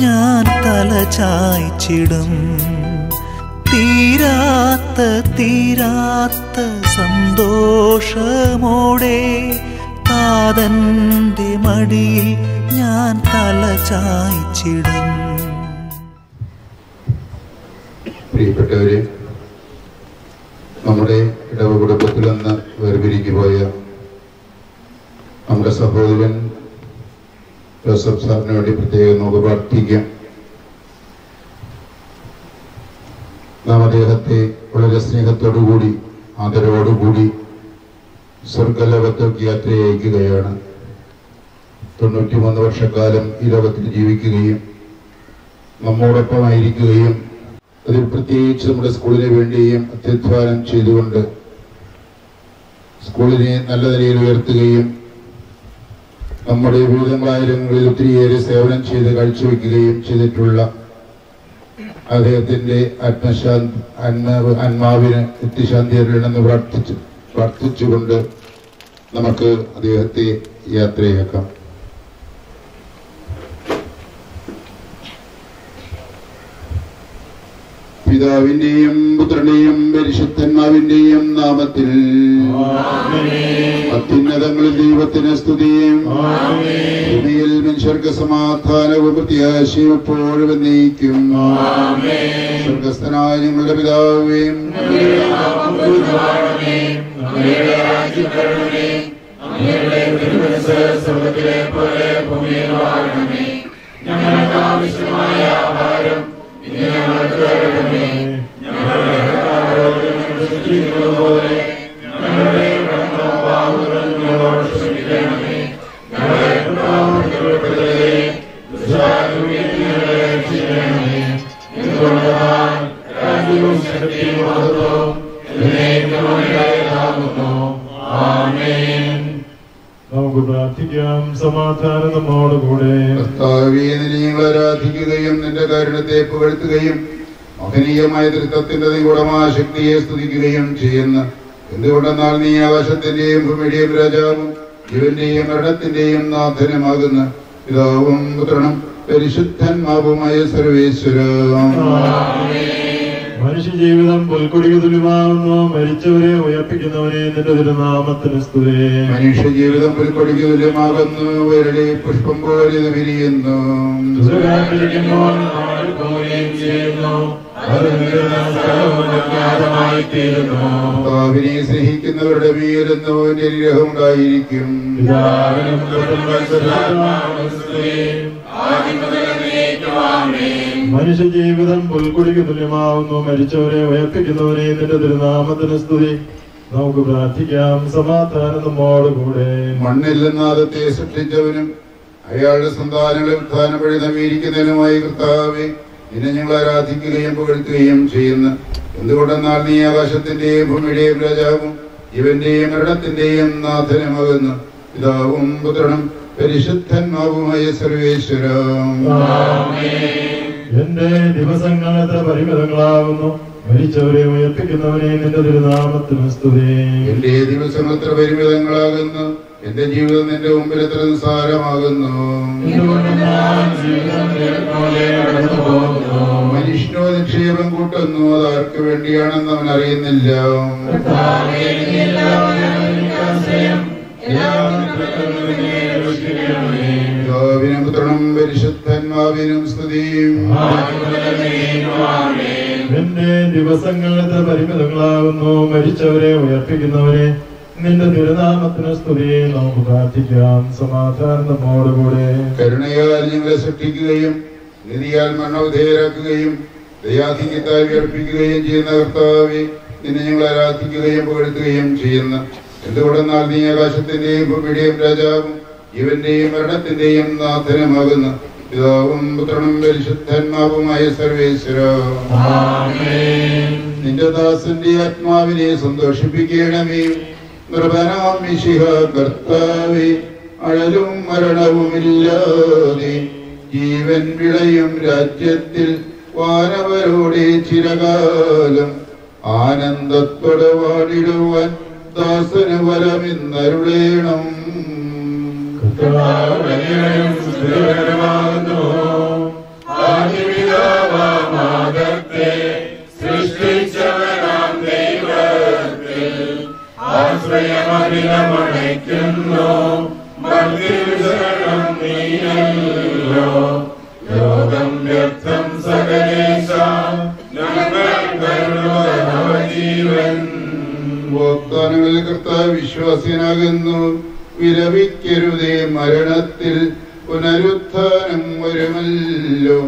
ഞാൻ തല ചായ്ച്ചിടും. തീരാത്ത തീരാത്ത സന്തോഷമോടെ താതന്റെ മടിയിൽ ഞാൻ തല ചായ്ച്ചിടും. പ്രിയപ്പെട്ടവരെ, നമ്മുടെ ഇടവ കുടുംബത്തിൽ നിന്ന് വേർപിരിഞ്ഞു പോയ നമ്മുടെ സഹോദരൻ ജോസഫ് സാറിന് വേണ്ടി പ്രത്യേകം നമുക്ക് പ്രാർത്ഥിക്കാം. നാം അദ്ദേഹത്തെ വളരെ സ്നേഹത്തോടുകൂടി ആദരവോടുകൂടി സ്വർഗലോകത്തേക്ക് യാത്ര അയക്കുകയാണ്. 93 വർഷക്കാലം ഈ ലോകത്തിൽ ജീവിക്കുകയും നമ്മോടൊപ്പമായിരിക്കുകയും അതിൽ പ്രത്യേകിച്ച് നമ്മുടെ സ്കൂളിന് വേണ്ടിയും അത്യധ്വാനം ചെയ്തുകൊണ്ട് സ്കൂളിനെ നല്ല നിലയിൽ ഉയർത്തുകയും നമ്മുടെ വിവിധങ്ങളായ രംഗങ്ങളിൽ ഒത്തിരിയേറെ സേവനം ചെയ്ത് കാഴ്ചവെക്കുകയും ചെയ്തിട്ടുള്ള അദ്ദേഹത്തിന്റെ ആത്മാവിന് നിത്യശാന്തി അരുളണമെന്ന് പ്രാർത്ഥിച്ചുകൊണ്ട് നമുക്ക് അദ്ദേഹത്തെ യാത്രയാക്കാം. പിതാവിന്റെയും പുത്രന്റെയും പരിശുദ്ധന്മാവിന്റെയും നാമത്തിൽ അത്യുന്നതങ്ങളിൽ ദൈവത്തിന് സ്തുതിയും ഭൂമിയിൽ മനുഷ്യർക്ക് സമാധാനവും പ്രത്യാശയും എപ്പോഴും എന്നേക്കും. സ്വർഗസ്ഥനായ ഞങ്ങളുടെ പിതാവേ, സ്വർഗ്ഗത്തിലെ പോലെ ഭൂമിയിൽ വാഴണമേ. ഞങ്ങൾക്ക് ആവശ്യമായ ആഹാരം ഇന്ന് ഞങ്ങൾക്ക് തരണമേ. ഞങ്ങളുടെ പോലെ ഞങ്ങളുടെ കടങ്ങളും പാപങ്ങളും ഞങ്ങളോട് ക്ഷമിക്കണമേ. ഞങ്ങളെ പ്രലോഭനത്തിൽപ്പെടുത്തരുതേ, ദുഷ്ടാരൂപിയിൽ ഞങ്ങളെ രക്ഷിക്കണമേ. എന്തുകൊണ്ടെന്നാൽ രാജ്യവും ശക്തിയും മഹത്വവും എന്നേക്കും അങ്ങയുടേതാകുന്നു. ആമേൻ. നമുക്ക് പ്രാർത്ഥിക്കാം. സമാധാനം നമ്മോടുകൂടെ. കർത്താവേ, നിന്നെ ഞങ്ങൾ ആരാധിക്കുകയും നിന്റെ കാരുണ്യത്തെ പുകഴ്ത്തുകയും മഹനീയമായ തൃത്വത്തിന്റെ നിഗൂഢമായ ശക്തിയെ സ്തുതിക്കുകയും ചെയ്യുന്ന എന്തുകൊണ്ടെന്നാൽ നീ ആകാശത്തിന്റെയും ഭൂമിയുടെയും രാജാവും ജീവന്റെയും മരണത്തിന്റെയും നാഥനുമാകുന്ന പിതാവും പുത്രനും പരിശുദ്ധന്മാവുമായ സർവേശ്വരം. മനുഷ്യ ജീവിതം പുൽക്കൊടിക്ക് തുല്യമാകുന്നു. മരിച്ചവരെ ഉയർപ്പിക്കുന്നവനെ നിന്റെ തിരുനാമത്തിന് സ്തുതി. മനുഷ്യ ജീവിതം പുൽക്കൊടിക്ക് തുല്യമാകുന്നു. വരളി പുഷ്പം പോലെ ഇത് വിരിയുന്നു. കർത്താവിനെ സ്നേഹിക്കുന്നവരുടെ മേലെന്നോ അനുഗ്രഹം ഉണ്ടായിരിക്കും. മനുഷ്യ ജീവിതം പുൽക്കൊടിക്ക് തുല്യമാവുന്നു. മരിച്ചവരെ ഉയർപ്പിക്കുന്നവനെ നിന്റെ തിരുനാമത്തിന് സ്തുതി. നമുക്ക് പ്രാർത്ഥിക്കാം. സമാധാനം നമ്മോടുകൂടെ. മണ്ണിൽ നിന്ന് ആദത്തെ സൃഷ്ടിച്ചവനും അയാളുടെ സന്താനങ്ങളെ ഉത്ഥാനം വഴി നവീകരിക്കുന്നതിനുമായി കർത്താവെ, നിന്നെ ഞങ്ങൾ ആരാധിക്കുകയും പുകഴ്ത്തുകയും ചെയ്യുന്ന എന്തുകൊണ്ടെന്നാൽ നീ ആകാശത്തിന്റെയും ഭൂമിയുടെയും രാജാവും ജീവന്റെയും മരണത്തിന്റെയും നാഥനുമാകുന്നു പിതാവും പുത്രനും പരിശുദ്ധന്മാവുമായ സർവേശ്വരം. എന്റെ ദിവസങ്ങൾ എത്ര പരിമിതങ്ങളാകുന്നു. മരിച്ചവരെ ഉയർപ്പിക്കുന്നവനെ നിന്റെ തിരുനാമത്തിന് സ്തുതി. എന്റെ ദിവസങ്ങൾ എത്ര പരിമിതങ്ങളാകുന്നു. എന്റെ ജീവിതം നിന്റെ മുമ്പിൽ എത്ര നിസ്സാരമാകുന്നു. മനുഷ്യനോ നിക്ഷേപം കൂട്ടുന്നു, അത് ആർക്ക് വേണ്ടിയാണെന്ന് അവൻ അറിയുന്നില്ല. പിതാവിനും പുത്രനും പരിശുദ്ധന്മാവിനും സ്തുതിയും. എന്റെ ദിവസങ്ങൾ എത്ര പരിമിതങ്ങളാകുന്നു. മരിച്ചവരെ ഉയർപ്പിക്കുന്നവനെ നിന്റെ തിരുനാമത്തിന് സ്തുതി. നമുക്ക് പ്രാർത്ഥിക്കാം. സമാധാനം നമ്മോടുകൂടെ. കരുണയാൽ ഞങ്ങളെ സൃഷ്ടിക്കുകയും നീതിയാൽ മരണവിധേയരാക്കുകയും ദയാധിക്യത്താൽ ഉയർപ്പിക്കുകയും ചെയ്യുന്ന കർത്താവെ, നിന്നെ ഞങ്ങൾ ആരാധിക്കുകയും പുകഴ്ത്തുകയും ചെയ്യുന്ന എന്തുകൊണ്ടെന്നാൽ നീ ആകാശത്തിന്റെയും ഭൂമിയുടെയും രാജാവും ജീവന്റെയും മരണത്തിന്റെയും നാഥനുമാകുന്ന പിതാവും പുത്രനും പരിശുദ്ധന്മാവുമായ സർവേശ്വരം. നിന്റെ ദാസന്റെ ആത്മാവിനെ സന്തോഷിപ്പിക്കണമേ. നിർഭനാം മിശിഹ കർത്താവേ, അഴലും മരണവുമില്ലാതെ ജീവൻ വിളയും രാജ്യത്തിൽ വാനവരോടെ ചിരകാലം ആനന്ദത്തോടെ വാണിടുവാൻ ദാസന് വരമെന്നരുളേണം. സൃഷ്ടിച്ചവനാം ദൈവത്തിൽ ആശ്രയമതിലമണയ്ക്കുന്നു. മധ്യവിശരണം നീയല്ലോ. ലോകം വ്യർത്ഥം സകലേശ, ഞങ്ങൾ കരുണവജീവൻ. വാഗ്ദാനങ്ങളിൽ കർത്താവ് വിശ്വാസിനാകുന്നു. വിലപിക്കരുതേ, മരണത്തിൽ പുനരുത്ഥാനം വരുമല്ലോ.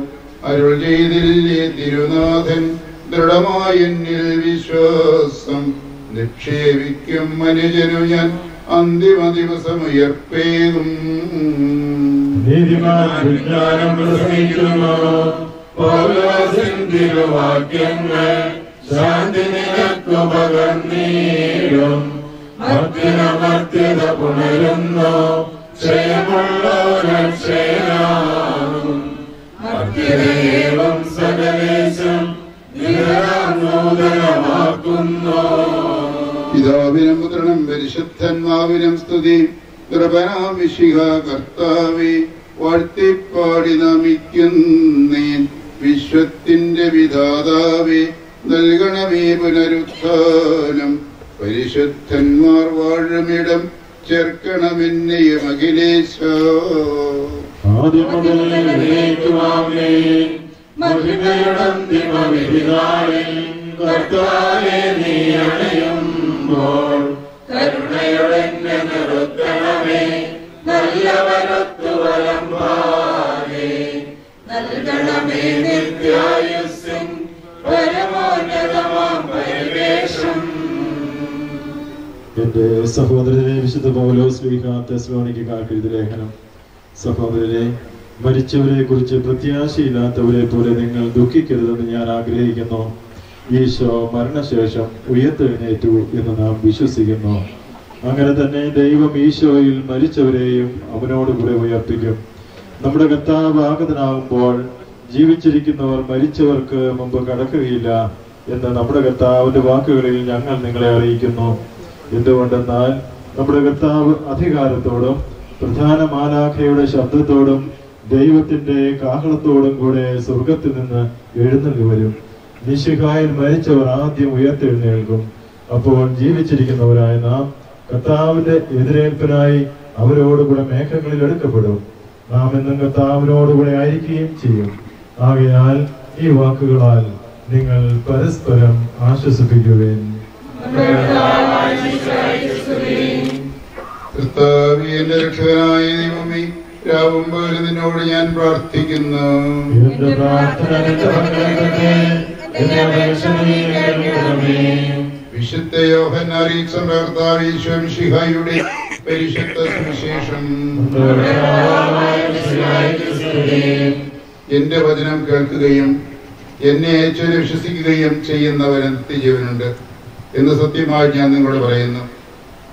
അരുൾ ചെയ്തില്ലേ തിരുനാഥൻ, ദൃഢമായ എന്നിൽ വിശ്വാസം നിക്ഷേപിക്കും മനുജനു ഞാൻ അന്തിമ ദിവസം ഉയർപ്പേകും. വിജ്ഞാനം പ്രസംഗിക്കുന്നു. പൗലോസിൻ തിരുവാക്യങ്ങൾ ശാന്തി നിനക്കു പകർന്നീടും. മർത്യത പുണരുന്നു, ക്ഷയമുള്ളവരക്ഷയനാകും. മർത്യദേവം സകലേശം നൂതനമാക്കുന്നു. പിതാവിനും പുത്രനും പരിശുദ്ധന്മാവിനും സ്തുതി. കൃപനാം മിശിഹ കർത്താവേ, വാഴ്ത്തിപ്പാടി നമിക്കുന്നേൻ. വിശ്വത്തിന്റെ വിധാതാവേ നൽകണമേ പുനരുത്ഥാനം. പരിശുദ്ധന്മാർ വാഴുമിടം ചേർക്കണമെന്നെയും അഖിലേശ. ആദ്യം മുതൽ എന്നേക്കുമാമേൻ. മഹിമയുടെ അന്തിമവിധിനാളിൽ കർത്താവേ നീ അണയുമ്പോൾ കരുണയുടെ എന്നെ നിർത്തണമേ. നല്ലവരൊത്തു വലംഭാവേ നൽകണമേ നിത്യായുസ്സിൻ പരമോന്നതമാം പരിവേഷം. എന്റെ സഹോദരനെ വിശുദ്ധ പൗലോസ് ശ്ലീഹ തെസ്സലോനിക്കക്കാർക്ക് എഴുതിയ ലേഖനം. സഹോദരനെ, മരിച്ചവരെ കുറിച്ച് പ്രത്യാശയില്ലാത്തവരെ പോലെ നിങ്ങൾ ദുഃഖിക്കരുതെന്ന് ഞാൻ ആഗ്രഹിക്കുന്നു. ഈശോ മരണശേഷം ഉയർത്തെഴുന്നേറ്റു എന്ന് നാം വിശ്വസിക്കുന്നു. അങ്ങനെ തന്നെ ദൈവം ഈശോയിൽ മരിച്ചവരെയും അവനോടുകൂടെ ഉയർപ്പിക്കും. നമ്മുടെ കർത്താവ് ആഗതനാകുമ്പോൾ ജീവിച്ചിരിക്കുന്നവർ മരിച്ചവർക്ക് മുമ്പ് കടക്കുകയില്ല എന്ന് നമ്മുടെ കർത്താവിന്റെ വാക്കുകളിൽ ഞങ്ങൾ നിങ്ങളെ അറിയിക്കുന്നു. എന്തുകൊണ്ടെന്നാൽ നമ്മുടെ കർത്താവ് അധികാരത്തോടും പ്രധാന മാലാഖയുടെ ശബ്ദത്തോടും ദൈവത്തിന്റെ കാഹളത്തോടും കൂടെ സ്വർഗത്തിൽ നിന്ന് എഴുന്നള്ളി വരും. മിശിഹായിൽ മരിച്ചവർ ആദ്യം ഉയർത്തെഴുന്നേൽക്കും. അപ്പോൾ ജീവിച്ചിരിക്കുന്നവരായ നാം കർത്താവിന്റെ എതിരേൽപ്പിനായി അവരോടുകൂടെ മേഘങ്ങളിൽ എടുക്കപ്പെടും. നാം എന്നും കർത്താവിനോടുകൂടെ ആയിരിക്കുകയും ചെയ്യും. ആകയാൽ ഈ വാക്കുകളാൽ നിങ്ങൾ പരസ്പരം ആശ്വസിപ്പിക്കുവേൻ. കർത്താവേ, എന്റെ രക്ഷകനായ ദൈവമേ, രാവും പകലും നിന്നോട് ഞാൻ പ്രാർത്ഥിക്കുന്നു. എന്റെ പ്രാർത്ഥന വിശുദ്ധ യോഹന്നാൻ അറിയിച്ച കർത്താവ് ഈശോ മിശിഹായുടെ പരിശുദ്ധ സുവിശേഷം. എന്റെ വചനം കേൾക്കുകയും എന്നെ അയച്ചവരെ വിശ്വസിക്കുകയും ചെയ്യുന്നവന് നിത്യജീവനുണ്ട് എന്ന് സത്യമായി ഞാൻ നിങ്ങളോട് പറയുന്നു.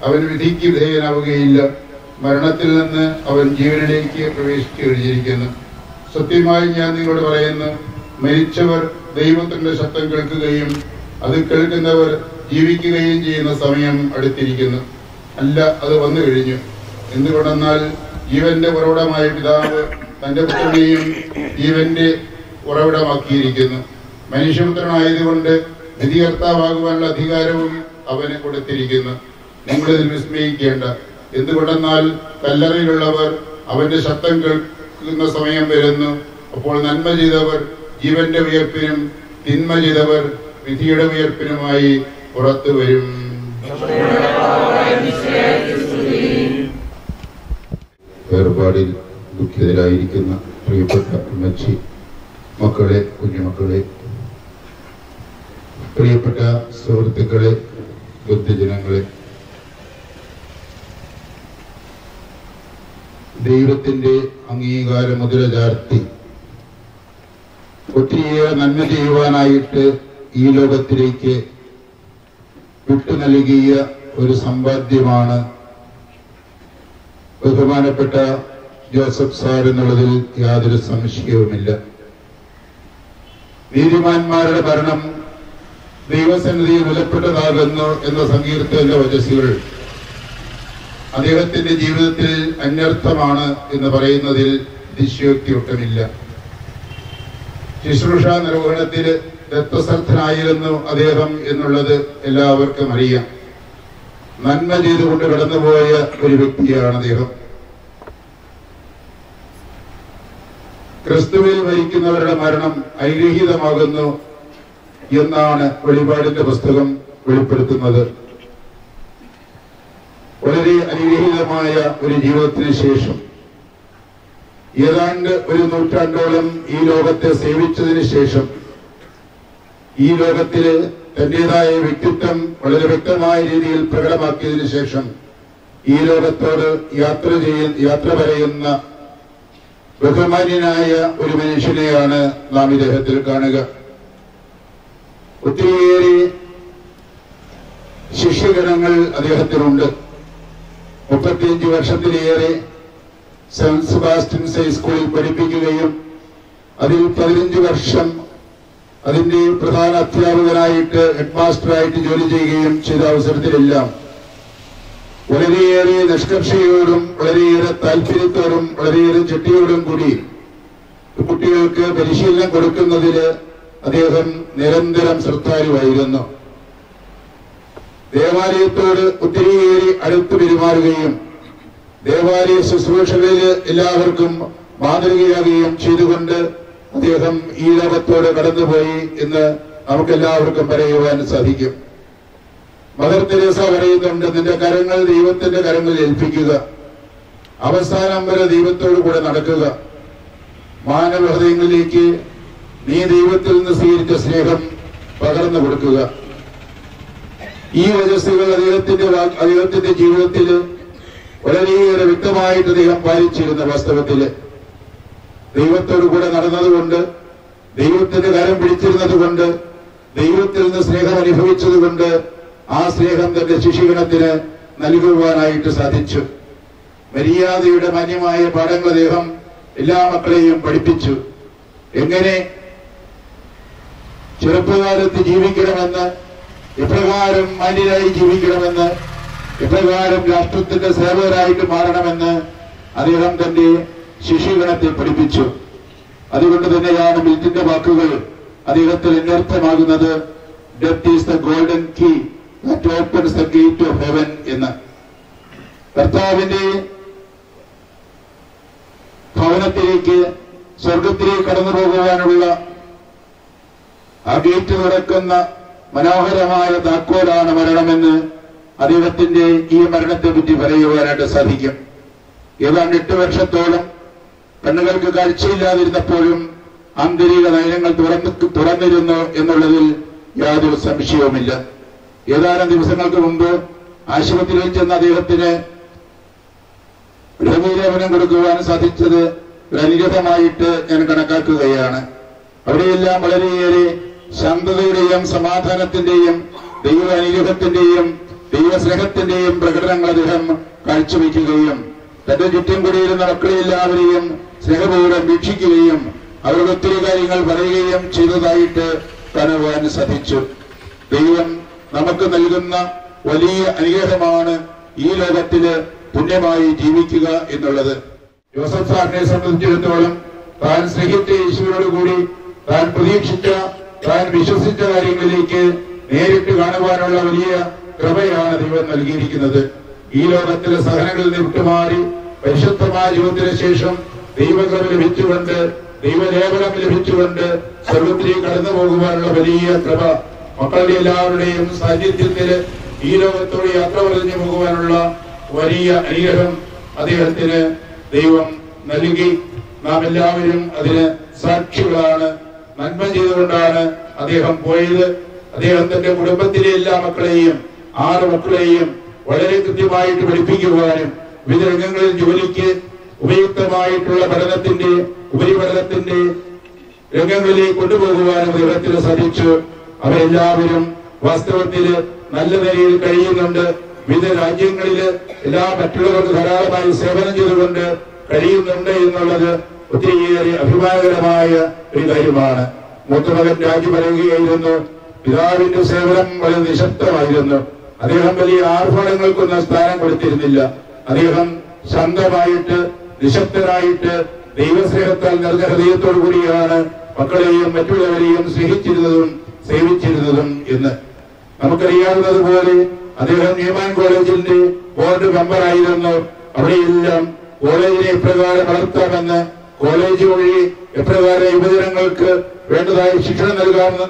അവൻ വിധിക്ക് വിധേയനാവുകയില്ല, മരണത്തിൽ നിന്ന് അവൻ ജീവനിലേക്ക് പ്രവേശിച്ചു കഴിഞ്ഞിരിക്കുന്നു. സത്യമായി ഞാൻ നിങ്ങളോട് പറയുന്നു, മരിച്ചവർ ദൈവത്തിന്റെ ശബ്ദം കേൾക്കുകയും അത് കേൾക്കുന്നവർ ജീവിക്കുകയും ചെയ്യുന്ന സമയം അടുത്തിരിക്കുന്നു. അല്ല, അത് വന്നു കഴിഞ്ഞു. എന്തുകൊണ്ടെന്നാൽ ജീവന്റെ ഉറവിടമായ പിതാവ് തന്റെ പുത്രനെയും ജീവന്റെ ഉറവിടമാക്കിയിരിക്കുന്നു. മനുഷ്യപുത്രനായതുകൊണ്ട് വിധികർത്താവാകുവാനുള്ള അധികാരവും അവന് കൊടുത്തിരിക്കുന്നു. നിങ്ങളിതിൽ വിസ്മയിക്കേണ്ട. എന്തുകൊണ്ടെന്നാൽ കല്ലറയിലുള്ളവർ അവന്റെ ശബ്ദം കേൾക്കുന്ന സമയം വരുന്നു. അപ്പോൾ നന്മ ചെയ്തവർ ജീവന്റെ ഉയർപ്പിനും തിന്മ ചെയ്തവർ വിധിയുടെ ഉയർപ്പിനുമായി പുറത്തു വരും. വേർപാടിൽ ദുഃഖിതരായിരിക്കുന്ന പ്രിയപ്പെട്ട അമ്മച്ചി, മക്കളെ, കുഞ്ഞുമക്കളെ, പ്രിയപ്പെട്ട സുഹൃത്തുക്കളെ, ബുദ്ധിജനങ്ങളെ, ദൈവത്തിന്റെ അംഗീകാര മുദ്ര ചാർത്തി ഒത്തിരിയേറെ നന്മ ചെയ്യുവാനായിട്ട് ഈ ലോകത്തിലേക്ക് വിട്ടു നൽകിയ ഒരു സമ്പാദ്യമാണ് ബഹുമാനപ്പെട്ട ജോസഫ് സാർ എന്നുള്ളതിൽ യാതൊരു സംശയവുമില്ല. നീതിമാന്മാരുടെ ഭരണം ദൈവസന്നിധിയിൽ വിലപ്പെട്ടതാകുന്നു എന്ന സങ്കീർത്തനത്തിന്റെ വചസ്സുകൾ അദ്ദേഹത്തിന്റെ ജീവിതത്തിൽ അന്വർത്ഥമാണ് എന്ന് പറയുന്നതിൽ അതിശയോക്തി ഒട്ടുമില്ല. ശുശ്രൂഷ നിർവഹണത്തിൽ രക്തസർത്ഥനായിരുന്നു അദ്ദേഹം എന്നുള്ളത് എല്ലാവർക്കും അറിയാം. നന്മ ചെയ്തുകൊണ്ട് കടന്നുപോയ ഒരു വ്യക്തിയാണ് അദ്ദേഹം. ക്രിസ്തുവിൽ മരിക്കുന്നവരുടെ മരണം ഐരഹിതമാകുന്നു എന്നാണ് വെളിപാടിന്റെ പുസ്തകം വെളിപ്പെടുത്തുന്നത്. വളരെ അനുഗ്രഹീതമായ ഒരു ജീവിതത്തിന് ശേഷം ഏതാണ്ട് ഒരു നൂറ്റാണ്ടോളം ഈ ലോകത്തെ സേവിച്ചതിന് ശേഷം ഈ ലോകത്തില് തന്റേതായ വ്യക്തിത്വം വളരെ വ്യക്തമായ രീതിയിൽ പ്രകടമാക്കിയതിനു ശേഷം ഈ ലോകത്തോട് യാത്ര പറയുന്ന ബഹുമാന്യനായ ഒരു മനുഷ്യനെയാണ് നാം ഇദ്ദേഹത്തിൽ കാണുക. ഒത്തിരിയേറെ ശിഷ്യഗണങ്ങൾ അദ്ദേഹത്തിനുണ്ട്. 35 വർഷത്തിലേറെ സെന്റ് സെബാസ്റ്റ്യൻസ് ഹൈസ്കൂളിൽ പഠിപ്പിക്കുകയും അതിൽ 15 വർഷം അതിന്റെ പ്രധാന അധ്യാപകനായിട്ട് ഹെഡ്മാസ്റ്ററായിട്ട് ജോലി ചെയ്യുകയും ചെയ്ത അവസരത്തിലെല്ലാം വളരെയേറെ നിഷ്കർഷയോടും വളരെയേറെ താല്പര്യത്തോടും വളരെയേറെ ചിട്ടയോടും കൂടി കുട്ടികൾക്ക് പരിശീലനം കൊടുക്കുന്നതിൽ അദ്ദേഹം നിരന്തരം ശ്രദ്ധാലുവായിരുന്നു. ദേവാലയത്തോട് ഒത്തിരിയേറെ അടുത്ത് പെരുമാറുകയും ദേവാലയ ശുശ്രൂഷകളിൽ എല്ലാവർക്കും മാതൃകയാകുകയും ചെയ്തുകൊണ്ട് അദ്ദേഹം ഈ ലോകത്തോട് കടന്നുപോയി എന്ന് നമുക്കെല്ലാവർക്കും പറയുവാൻ സാധിക്കും. മദർ തെരേസ പറയുന്നുണ്ട്, നിന്റെ കരങ്ങൾ ദൈവത്തിന്റെ കരങ്ങളിൽ ഏൽപ്പിക്കുക, അവസാനം വരെ ദൈവത്തോടു കൂടെ നടക്കുക, മാനവ ഹൃദയങ്ങളിലേക്ക് നീ ദൈവത്തിൽ നിന്ന് സ്വീകരിച്ച സ്നേഹം പകർന്നു കൊടുക്കുക. ഈ വചസ്സുകൾ അദ്ദേഹത്തിന്റെ ജീവിതത്തിൽ വളരെയേറെ വ്യക്തമായിട്ട് അദ്ദേഹം പാലിച്ചിരുന്ന. വാസ്തവത്തില് ദൈവത്തോടു കൂടെ നടന്നതുകൊണ്ട്, ദൈവത്തിന്റെ കരം പിടിച്ചിരുന്നത് കൊണ്ട്, ദൈവത്തിൽ നിന്ന് സ്നേഹം അനുഭവിച്ചത് കൊണ്ട് ആ സ്നേഹം തന്റെ ശിഷ്യഗണത്തിന് നൽകുവാനായിട്ട് സാധിച്ചു. മര്യാദയുടെ മാന്യമായ പാഠങ്ങൾ അദ്ദേഹം എല്ലാ മക്കളെയും പഠിപ്പിച്ചു. എങ്ങനെ ചെറുപ്പകാലത്ത് ജീവിക്കണമെന്ന്, എപ്രകാരം മാന്യരായി ജീവിക്കണമെന്ന്, എപ്രകാരം രാഷ്ട്രത്തിന്റെ സേവകരായിട്ട് മാറണമെന്ന് അദ്ദേഹം തന്റെ ശിഷ്യഗണത്തെ പഠിപ്പിച്ചു. അതുകൊണ്ട് തന്നെയാണ് മിൽറ്റിന്റെ വാക്കുകൾ അദ്ദേഹത്തിൽ അന്വർത്ഥമാകുന്നത്, death is the golden key that opens the gate of heaven എന്ന്. കർത്താവിന്റെ ഭവനത്തിലേക്ക്, സ്വർഗത്തിലേക്ക് കടന്നു പോകുവാനുള്ള ആ ഗേറ്റ് തുറക്കുന്ന മനോഹരമായ താക്കോലാണ് മരണമെന്ന് അദ്ദേഹത്തിന്റെ ഈ മരണത്തെ പറ്റി പറയുവാനായിട്ട് സാധിക്കും. ഏതാണ്ട് 8 വർഷത്തോളം കണ്ണുകൾക്ക് കാഴ്ചയില്ലാതിരുന്നപ്പോഴും ആന്തരിക നയനങ്ങൾ തുറന്നിരുന്നു എന്നുള്ളതിൽ യാതൊരു സംശയവുമില്ല. ഏതാനും ദിവസങ്ങൾക്ക് മുമ്പ് ആശുപത്രിയിൽ ചെന്ന അദ്ദേഹത്തിന് രോഗീലേപനം കൊടുക്കുവാൻ സാധിച്ചത് അനുഗ്രഹമായിട്ട് ഞാൻ കണക്കാക്കുകയാണ്. അവിടെയെല്ലാം വളരെയേറെ ശാന്തതയുടെയും സമാധാനത്തിന്റെയും ദൈവ അനുഗ്രഹത്തിന്റെയും ദൈവസ്നേഹത്തിന്റെയും പ്രകടനങ്ങൾ അദ്ദേഹം കാഴ്ചവെക്കുകയും തന്റെ ചുറ്റും കൂടിയിരുന്ന മക്കളെല്ലാവരെയും സ്നേഹപൂർവ്വം വീക്ഷിക്കുകയും അവരുടെ ഒത്തിരി കാര്യങ്ങൾ പറയുകയും ചെയ്തതായിട്ട് കാണുവാൻ സാധിച്ചു. ദൈവം നമുക്ക് നൽകുന്ന വലിയ അനുഗ്രഹമാണ് ഈ ലോകത്തില് പുണ്യമായി ജീവിക്കുക എന്നുള്ളത്. ജോസഫ് സാറിനെ സംബന്ധിച്ചിടത്തോളം താൻ സ്നേഹിച്ച യേശുവിനോടുകൂടി താൻ പ്രതീക്ഷിച്ച, താൻ വിശ്വസിച്ച കാര്യങ്ങളിലേക്ക് നേരിട്ട് കാണുവാനുള്ള വലിയ കൃപയാണ് ദൈവം നൽകിയിരിക്കുന്നത്. ഈ ലോകത്തിലെ സഹനങ്ങളിൽ നിന്ന് വിട്ടുമാറി പരിശുദ്ധമായ ജീവിതത്തിന് ശേഷം ദൈവകൃപ ലഭിച്ചുകൊണ്ട്, ദൈവലേപനം ലഭിച്ചുകൊണ്ട് സ്വർഗത്തിലേക്ക് കടന്നു പോകുവാനുള്ള വലിയ കൃപ, മക്കളുടെ എല്ലാവരുടെയും സാന്നിധ്യത്തില് ഈ ലോകത്തോട് യാത്ര പറഞ്ഞു പോകുവാനുള്ള വലിയ അനുഗ്രഹം അദ്ദേഹത്തിന് ദൈവം നൽകി. നാം എല്ലാവരും അതിന് സാക്ഷികളാണ്. നന്മ ചെയ്തുകൊണ്ടാണ് അദ്ദേഹം പോയത്. അദ്ദേഹം തന്റെ കുടുംബത്തിലെ എല്ലാ മക്കളെയും, 6 മക്കളെയും വളരെ കൃത്യമായിട്ട് പഠിപ്പിക്കുവാനും വിവിധ രംഗങ്ങളിൽ ജോലിക്ക് ഉപയുക്തമായിട്ടുള്ള പഠനത്തിന്റെ, ഉപരിപഠനത്തിന്റെ രംഗങ്ങളിലേക്ക് കൊണ്ടുപോകുവാനും അദ്ദേഹത്തിന് സാധിച്ചു. അവരെല്ലാവരും വാസ്തവത്തില് നല്ല നിലയിൽ കഴിയുന്നുണ്ട്. വിവിധ രാജ്യങ്ങളില് എല്ലാ മറ്റുള്ളവർക്ക് ധാരാളമായി സേവനം ചെയ്തുകൊണ്ട് കഴിയുന്നുണ്ട് എന്നുള്ളത് ഒത്തിരിയേറെ അഭിമാനകരമായ ഒരു കാര്യമാണ്. മൂത്തമകൻ രാജു പറയുകയായിരുന്നു, പിതാവിന്റെ സേവനം വളരെ നിശബ്ദമായിരുന്നു. അദ്ദേഹം വലിയ ആർഭാടങ്ങൾക്കൊന്നും സ്ഥാനം കൊടുത്തിരുന്നില്ല. അദ്ദേഹം ശാന്തമായിട്ട്, നിശബ്ദനായിട്ട്, ദൈവസ്നേഹത്താൽ നിറഞ്ഞ ഹൃദയത്തോടു കൂടിയാണ് മക്കളെയും മറ്റുള്ളവരെയും സ്നേഹിച്ചിരുന്നതും സേവിച്ചിരുന്നതും എന്ന് നമുക്കറിയാവുന്നതുപോലെ അദ്ദേഹം ന്യൂമാൻ കോളേജിന്റെ ബോർഡ് മെമ്പറായിരുന്നു. അവിടെയെല്ലാം കോളേജിനെ എപ്രകാരം വളർത്താമെന്ന്, കോളേജ് വഴി എപ്രകാരം യുവജനങ്ങൾക്ക് വേണ്ടതായ ശിക്ഷണം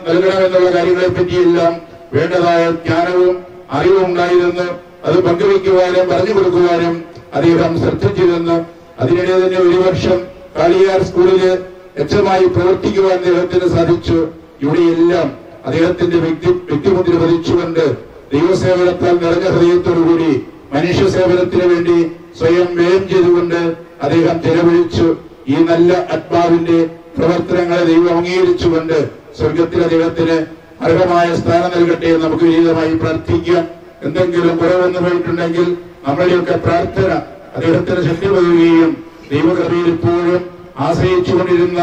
നൽകണമെന്നുള്ള കാര്യങ്ങളെ പറ്റിയെല്ലാം വേണ്ടതായ ജ്ഞാനവും അറിവും ഉണ്ടായിരുന്നു. അത് പങ്കുവയ്ക്കുവാനും പറഞ്ഞു കൊടുക്കുവാനും അദ്ദേഹം ശ്രദ്ധിച്ചിരുന്നു. അതിനിടെ തന്നെ 1 വർഷം കാളിയാർ സ്കൂളില് മെച്ചമായി പ്രവർത്തിക്കുവാൻ അദ്ദേഹത്തിന് സാധിച്ചു. ഇവിടെയെല്ലാം അദ്ദേഹത്തിന്റെ വ്യക്തിമുദ്ര പതിച്ചുകൊണ്ട് ദൈവസേവനത്താൽ നിറഞ്ഞ ഹൃദയത്തോടുകൂടി മനുഷ്യ സേവനത്തിന് വേണ്ടി സ്വയം വ്യയം ചെയ്തുകൊണ്ട് അദ്ദേഹം ചെലവഴിച്ചു. ഈ നല്ല ആത്മാവിന്റെ പ്രവർത്തനങ്ങളെ ദൈവം അംഗീകരിച്ചുകൊണ്ട് സ്വർഗത്തിൽ അദ്ദേഹത്തിന് അർഹമായ സ്ഥാനം നൽകട്ടെ എന്ന് നമുക്ക് വിനീതമായി പ്രാർത്ഥിക്കാം. എന്തെങ്കിലും കുറവെന്ന് പോയിട്ടുണ്ടെങ്കിൽ നമ്മളുടെയൊക്കെ പ്രാർത്ഥന അദ്ദേഹത്തിന് ശക്തി പകരുകയും ദൈവകൃപയിൽ ഇപ്പോഴും ആശ്രയിച്ചുകൊണ്ടിരുന്ന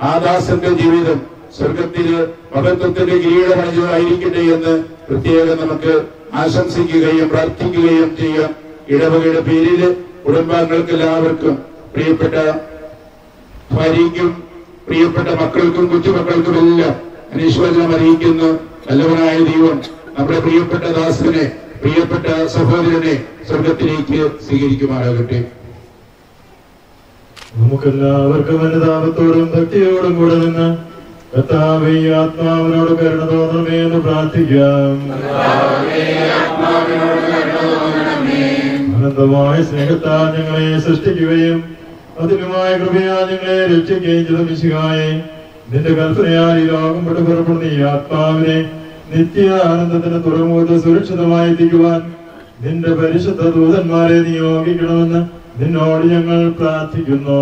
ആ ദാസന്റെ ജീവിതം സ്വർഗത്തില് മഹത്വത്തിന്റെ കിരീടമണിഞ്ഞതായിരിക്കട്ടെ എന്ന് പ്രത്യേകം നമുക്ക് ആശംസിക്കുകയും പ്രാർത്ഥിക്കുകയും ചെയ്യാം. ഇടവകയുടെ പേരില് കുടുംബാംഗങ്ങൾക്ക് എല്ലാവർക്കും, പ്രിയപ്പെട്ട ഭാര്യയ്ക്കും പ്രിയപ്പെട്ട മക്കൾക്കും കൊച്ചുമക്കൾക്കും എല്ലാം അനീശ്വരനം അറിയിക്കുന്നു. നല്ലവനായ ദൈവം നമ്മുടെ പ്രിയപ്പെട്ട ദാസനെ, പ്രിയപ്പെട്ട സഹോദരനെ സ്വർഗത്തിലേക്ക് സ്വീകരിക്കുമാറാകട്ടെ. നമുക്കെല്ലാവർക്കും അനുതാപത്തോടും ഭക്തിയോടും കൂടെ നിന്ന് കർത്താവേ ആത്മാവിനോട് കരുണ തോന്നണമേ എന്ന് പ്രാർത്ഥിക്കാം. അനന്തമായ സ്നേഹത്താൽ ഞങ്ങളെ സൃഷ്ടിക്കുകയും അതിനുമായ കൃപയാൽ ഞങ്ങളെ രക്ഷിക്കുകയും ചെയ്ത മിശിഹായെ, നിന്റെ കൽപ്പനയാൽ ഈ ലോകം വിട്ട് പുറപ്പെടുന്ന ഈ ആത്മാവിനെ നിത്യ ആനന്ദത്തിന് തുറമുഖത്ത് സുരക്ഷിതമായി എത്തിക്കുവാൻ നിന്റെ പരിശുദ്ധ ദൂതന്മാരെ നിയോഗിക്കണമെന്ന് നിന്നോട് ഞങ്ങൾ പ്രാർത്ഥിക്കുന്നു.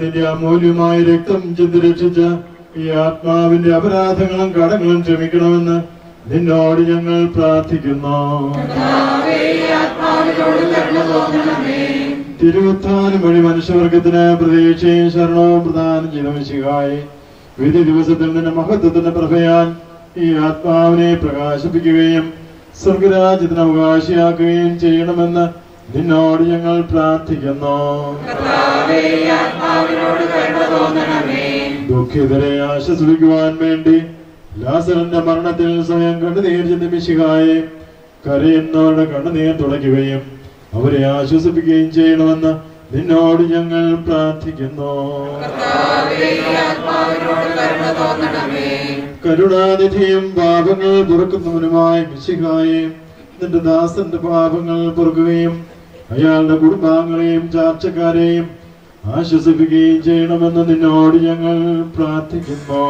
നിന്റെ അമൂല്യമായ രക്തം ചിന്തി രക്ഷിച്ച ഈ ആത്മാവിന്റെ അപരാധങ്ങളും കടങ്ങളും ക്ഷമിക്കണമെന്ന് നിന്നോട് ഞങ്ങൾ പ്രാർത്ഥിക്കുന്നു. തിരുവുത്ഥാനം വഴി മനുഷ്യവർഗത്തിന് പ്രതീക്ഷയും ശരണവും പ്രദാനം ചെയ്ത മിശിഹായെ, വിധി ദിവസത്തിൽ നിന്റെ മഹത്വത്തിന്റെ പ്രഭയാൽ ഈ ആത്മാവിനെ പ്രകാശിപ്പിക്കുകയും സ്വർഗരാജ്യത്തിന് അവകാശിയാക്കുകയും ചെയ്യണമെന്ന് നിന്നോട് ഞങ്ങൾ പ്രാർത്ഥിക്കുന്നു. ദുഃഖിതരെ ആശ്വസിപ്പിക്കുവാൻ വേണ്ടി ലാസറിന്റെ മരണത്തിൽ സ്വയം കണ്ണുനീർ ചിന്ത മിശിഹായെ, കരയുന്നവരുടെ കണ്ണുനീർ തുടയ്ക്കുകയും അവരെ ആശ്വസിപ്പിക്കുകയും ചെയ്യണമെന്ന് നിന്നോട് ഞങ്ങൾ പ്രാർത്ഥിക്കുന്നു. കരുണാനിധിയും പാപങ്ങൾ പൊറുക്കുന്നവനുമായ മിശിഹായെ, നിന്റെ ദാസന്റെ പാപങ്ങൾ പൊറുക്കുകയും അയാളുടെ കുടുംബാംഗങ്ങളെയും ചാർച്ചക്കാരെയും ആശ്വസിപ്പിക്കുകയും ചെയ്യണമെന്ന് നിന്നോട് ഞങ്ങൾ പ്രാർത്ഥിക്കുന്നു.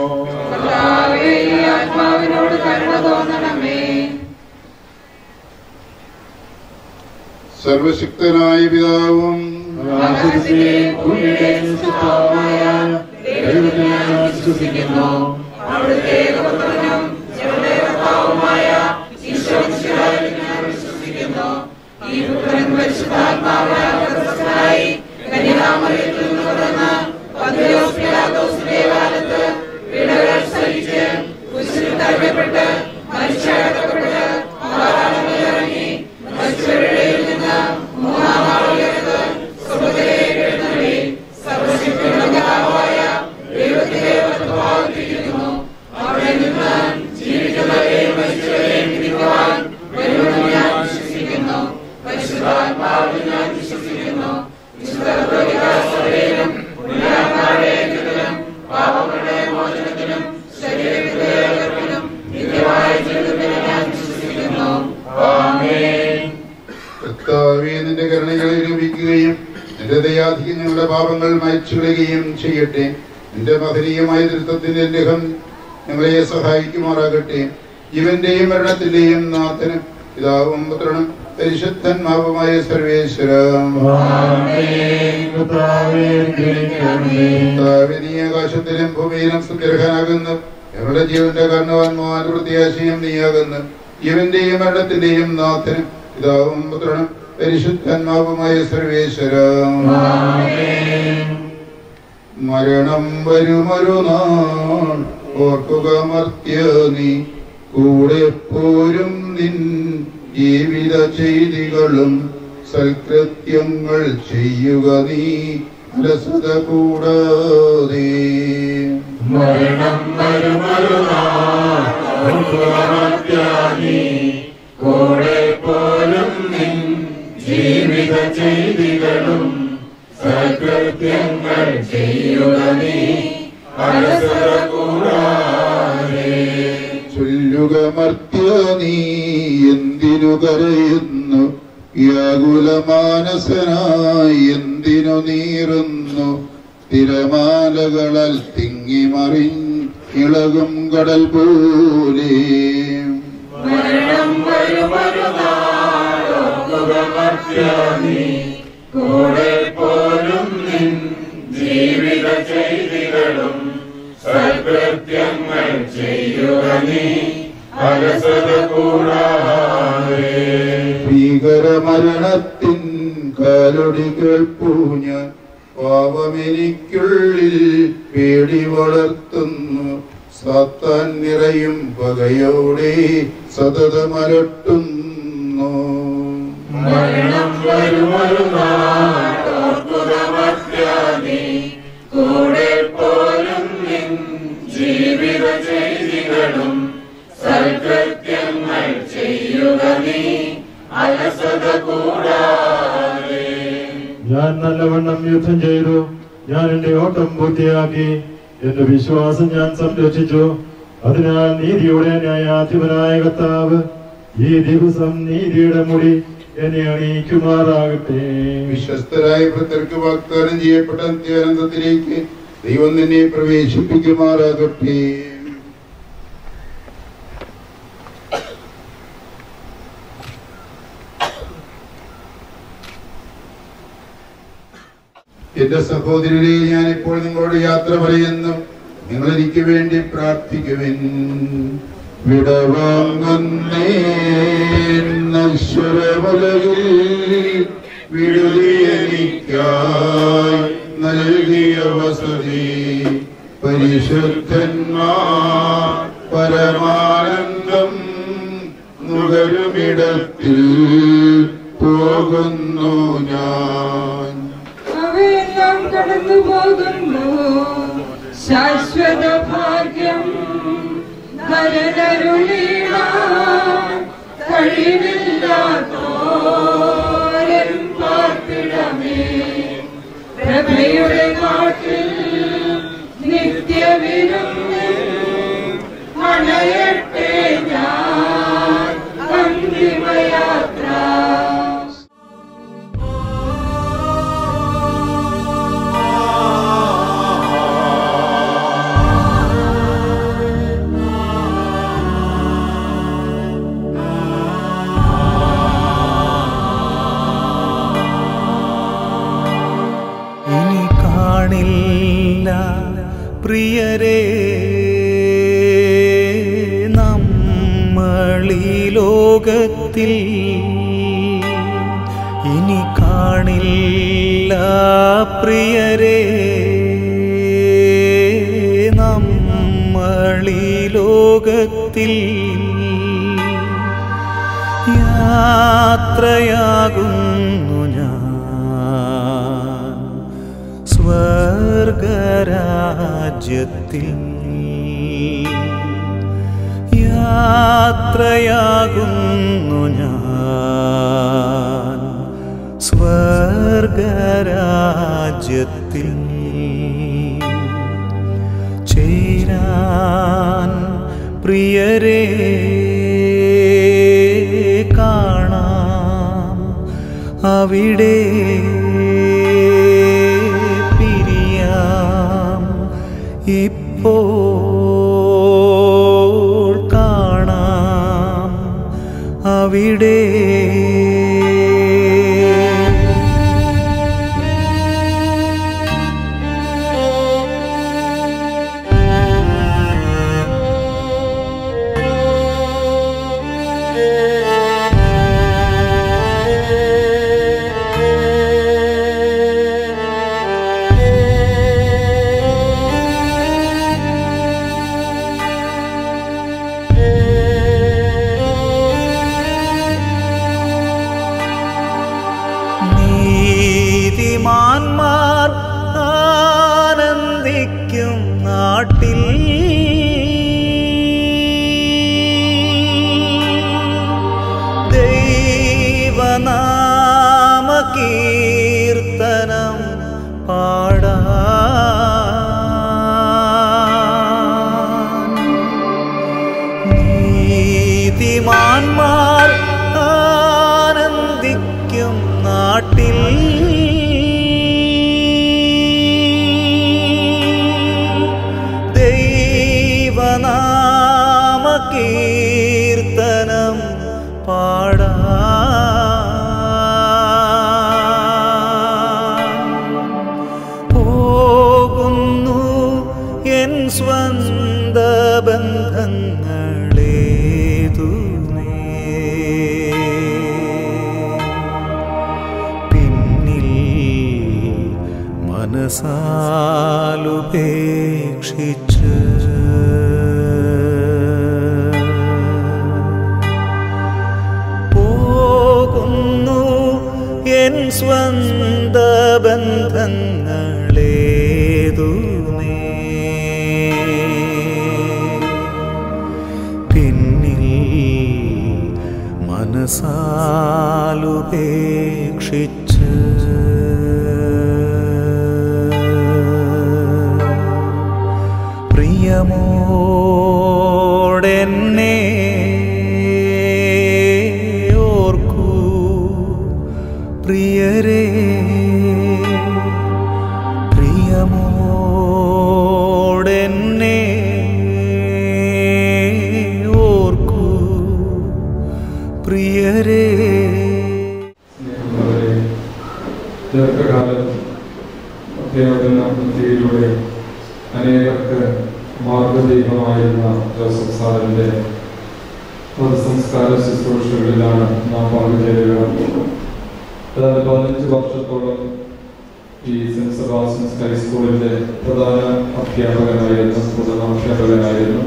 സർവശക്തനായ പിതാവും നിന്റെ കരുണകളെ ലഭിക്കുകയും നിന്റെ ദയാധികം ഞങ്ങളുടെ പാപങ്ങൾ മായ്ച്ചുകളയുകയും ചെയ്യട്ടെ. നിന്റെ മഹനീയമായ ദൃഢത്തിന്റെ അനുഗ്രഹം ഞങ്ങളെ സഹായിക്കുമാറാകട്ടെ. ജീവന്റെയും മരണത്തിന്റെയും നാഥനും പിതാവും പുത്രനും പരിശുദ്ധന്മാവുമായ സർവേശ്വര, നീ ആകാശത്തിലും ഭൂമിയിലും സുഗ്രഹനാകുന്നു. ഞങ്ങളുടെ ജീവന്റെ കാരണവാന്മാൻ പ്രത്യാശയും നീയാകുന്നു. ജീവന്റെയും മരണത്തിന്റെയും നാഥനും പിതാവും പുത്രനും പരിശുദ്ധന്മാവുമായ സർവേശ്വര, മരണം വരുമൊരു നാൾ ഓർക്കുക മർത്യ നീ, കൂടെ പോരും നിൻ ജീവിത ചെയ്തികളും സൽകൃത്യങ്ങൾ ചെയ്യുക നീ അലസത കൂടാതെ. മരണം വരുമൊരു നാൾ ഓർക്കുക മർത്യ നീ, കൂടെ പോരും നിൻ ജീവിത ചെയ്തികളും സൽകൃത്യങ്ങൾ ചെയ്യുക നീ അലസത കൂടാതെ. ചൊല്ലുക മർത്യ നീ എന്തിനു കരയുന്നു, വ്യാകുലമാനസനായി എന്തിനു നീറുന്നു. തിരമാലകളാൽ തിങ്ങിമറിഞ്ഞിളകും കടൽ പോലെ. മരണം വരുമൊരു നാൾ ഓർക്കുക മർത്യ നീ, കൂടെ പോരും നിൻ ജീവിത ചെയ്തികളും സൽകൃത്യങ്ങൾ ചെയ്യുക നീ അലസത കൂടാതെ. ഭീകരമരണത്തിൻ കാലൊടി കേൾപ്പൂ ഞാൻ, പാപമെനിക്കുള്ളിൽ പേടി വളർത്തുന്നു. സാത്താൻ നിറയും പകയോടെ സതതമലട്ടുന്നു. മരണം വരുമൊരു നാൾ ജീവിത ചെയ്തികളും സൽകൃത്യങ്ങൾ ചെയ്യുക നീ അലസത കൂടാതെ. ഞാൻ നല്ലവണ്ണം യുദ്ധം ചെയ്തു, ഞാൻ എന്റെ ഓട്ടം പൂർത്തിയാക്കി, എന്റെ വിശ്വാസം ഞാൻ സംരക്ഷിച്ചു. അതിനാൽ നീതിയുടെ ന്യായാധിപനായ കർത്താവ് ഈ ദിവസം നീതിയുടെ മുടി എന്നെ അണിയിക്കുമാറാകട്ടെ. വിശ്വസ്തരായ ഭക്തർക്ക് വാഗ്ദാനം ചെയ്യപ്പെട്ട നിത്യാനന്ദത്തിലേക്ക് ദൈവം നിന്നെ പ്രവേശിപ്പിക്കുമാറാകട്ടെ. എന്റെ സഹോദരരെ, ഞാൻ ഇപ്പോൾ നിങ്ങളോട് യാത്ര പറയുന്നു. നിങ്ങൾ എനിക്ക് വേണ്ടി പ്രാർത്ഥിക്കുവിൻ. വിടവാങ്ങുന്നേ നശ്വരമുലകിൽ വിടുതി എനിക്കായി നൽകിയ വസതി പരിശുദ്ധന്മാർ പരമാനന്ദം നുകരുമിടത്തിൽ പോകുന്നു ഞാൻ. അവയെല്ലാം കടന്നു പോകുന്നു. ശാശ്വത ഭാഗ്യം കഴിവില്ലാത്തോരൻ പാർപ്പിടമേ. പ്രഭയുടെ നാട്ടിൽ നിത്യവിരുന്നിൽ അണയട്ടെ ഞാൻ അന്തിമയാത്ര. ഇനി കാണില്ല പ്രിയരേ നമ്മളീ ലോകത്തിൽ, ഇനി കാണില്ല പ്രിയരേ നമ്മളീ ലോകത്തിൽ. യാത്രയാകുന്നു ഞാൻ സ്വർഗരാജ്യത്തിൽ. യാത്രയാകുന്നു ഞാൻ സ്വർഗരാജ്യത്തിൽ. ചേരാൻ പ്രിയരേ കാണാം അവിടെ, പിരിയാം ഇപ്പോൾ കാണാം അവിടെ. നീതിമാന്മാർ ആനന്ദിക്കും നാട്ടിൽ ദൈവനാമ കീർത്തനം പാടാൻ. നീതിമാന്മാർ ആനന്ദിക്കും നാട്ടിൽ ദൈവനാമ കീർത്തനം പാടാൻ. പോകുന്നു എൻ സ്വന്ത ബന്ധങ്ങളേതു പിന്നിൽ മനസാലുപേക്ഷിച്ച് പോകുന്നു എൻ സ്വന്ത ബന്ധങ്ങളേതു മനസാലുപേക്ഷിച്ച് പ്രിയമോടെന്നെ ഓർക്കൂ പ്രിയരേ, പ്രിയമോടെന്നെ ഓർക്കൂ പ്രിയരേ. ദീർഘകാലം അധ്യാപനത്തിലൂടെ അനേകർക്ക് മാർഗദീപമായിരുന്ന ജോസഫ് സാറിൻ്റെ പൊതുസംസ്കാര ശുശ്രൂഷകളിലാണ് നാം പങ്കുചേരുക. അതായത് 15 വർഷത്തോളം ഈ സെന്റ് സെബാസ്റ്റ്യൻസ് ഹൈസ്കൂളിൻ്റെ പ്രധാന അധ്യാപകനായിരുന്നു, പ്രധാനാധ്യാപകനായിരുന്നു.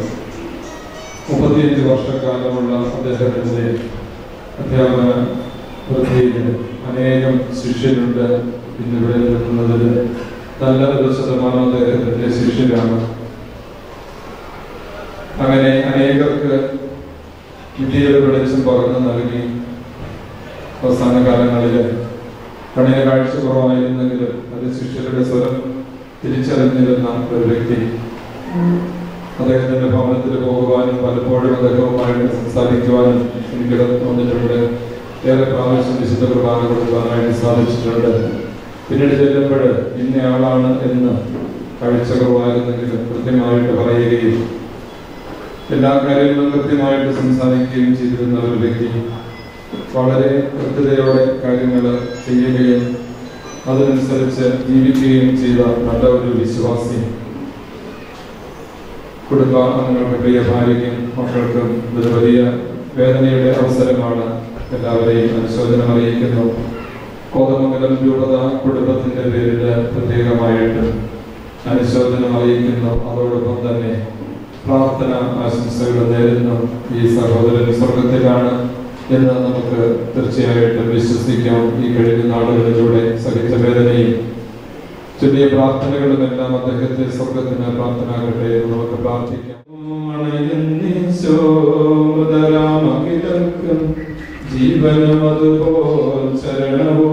35 വർഷക്കാലമുള്ള അദ്ദേഹത്തിൻ്റെ അധ്യാപന വൃത്തിയിൽ അനേകം ശിഷ്യരുണ്ട്. ഇന്നിവിടെ നിൽക്കുന്നതിൽ നല്ല ഒരു ശതമാനം അദ്ദേഹത്തിൻ്റെ ശിഷ്യരാണ്. അങ്ങനെ അനേകർക്ക് വിദ്യയുടെ വെളിച്ചം പകർന്നു നൽകി. അവസാന കാലങ്ങളിൽ കണ്ണിന് കാഴ്ച കുറവായിരുന്നെങ്കിലും അത് ശിഷ്യരുടെ സ്വരം തിരിച്ചറിഞ്ഞിരുന്ന ഒരു വ്യക്തി. അദ്ദേഹത്തിന്റെ ഭവനത്തിൽ പോകുവാനും പലപ്പോഴും അദ്ദേഹവുമായിട്ട് സംസാരിക്കുവാനും എനിക്ക് തോന്നിയിട്ടുണ്ട്. ഏറെ പ്രാവശ്യം വിശുദ്ധ കുർബാന കൊടുക്കുവാനായിട്ട് സാധിച്ചിട്ടുണ്ട്. പിന്നീട് ചെല്ലുമ്പോൾ ഇന്നയാളാണ് എന്ന് കാഴ്ച കുറവായിരുന്നെങ്കിലും കൃത്യമായിട്ട് പറയുകയും എല്ലാ കാര്യങ്ങളും കൃത്യമായിട്ട് സംസാരിക്കുകയും ചെയ്തിരുന്ന ഒരു വ്യക്തി. വളരെ കൃത്യതയോടെ കാര്യങ്ങൾ ചെയ്യുകയും അതിനനുസരിച്ച് ജീവിക്കുകയും ചെയ്ത നല്ല ഒരു വിശ്വാസി. കുടുംബാംഗങ്ങൾക്ക്, പ്രിയ ഭാര്യയ്ക്കും മക്കൾക്കും ഇതൊരു വലിയ വേദനയുടെ അവസരമാണ്. എല്ലാവരെയും അനുശോചനം അറിയിക്കുന്നു. കോതമംഗലം രൂപത കുടുംബത്തിന്റെ പേരിൽ പ്രത്യേകമായിട്ട് അനുശോചനം അറിയിക്കുന്നു. അതോടൊപ്പം തന്നെ പ്രാർത്ഥന ആശംസകൾ നേരുന്നു. ഈ സഹോദരൻ സ്വർഗത്തിലാണ് എന്ന് നമുക്ക് തീർച്ചയായിട്ടും വിശ്വസിക്കാം. ഈ കഴിഞ്ഞ നാളുകളിലൂടെ സഹിച്ച വേദനയും ചെറിയ പ്രാർത്ഥനകളുമെല്ലാം അദ്ദേഹത്തെ സ്വർഗത്തിന് പ്രാർത്ഥനാകട്ടെ എന്ന് നമുക്ക് പ്രാർത്ഥിക്കാം. ജീവനും അതുപോൽ ശരണവും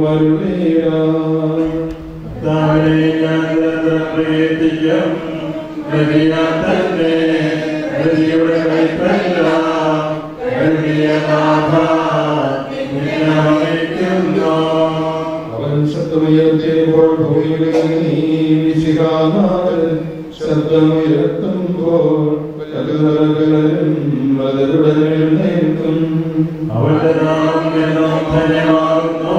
അവൻ ശബ്ദമുയർത്തിയപ്പോൾ ഭൂമിയിൽ ശബ്ദമുയർത്തുമ്പോൾ അവന്റെ നാമം ധന്യമാകുന്നു.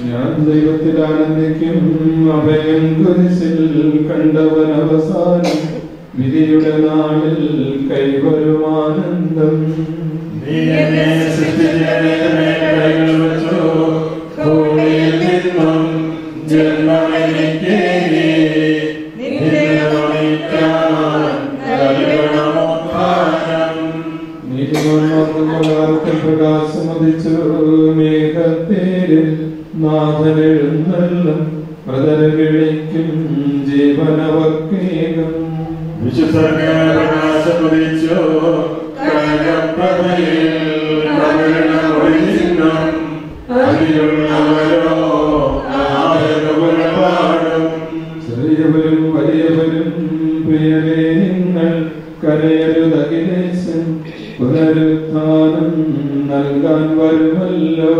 ഞാൻ ദൈവത്തിൽ ആനന്ദിക്കും. അഭയം കുരിശിൽ കണ്ടവൻ അവസാനം വിധിയുടെ നാളിൽ കൈവരുമാനന്ദം. നീ എന്നെ സൃഷ്ടിച്ചു ഭൂമിയിൽ നിന്നും ജന്മമെനിക്ക് പ്രകാശമതിച്ചു മേഘത്തേരിൽ നാഥനെഴുന്നള്ളും പ്രതര വിളിക്കും ജീവനവർക്കേകം. വിശുദ്ധർക്ക് പ്രകാശമതിച്ചു ചെറിയവരും വലിയവരും പ്രിയരേ നിങ്ങൾ കരയരുതകിലേശൻ പുനരുത്ഥാനം നൽകാൻ വരുമല്ലോ.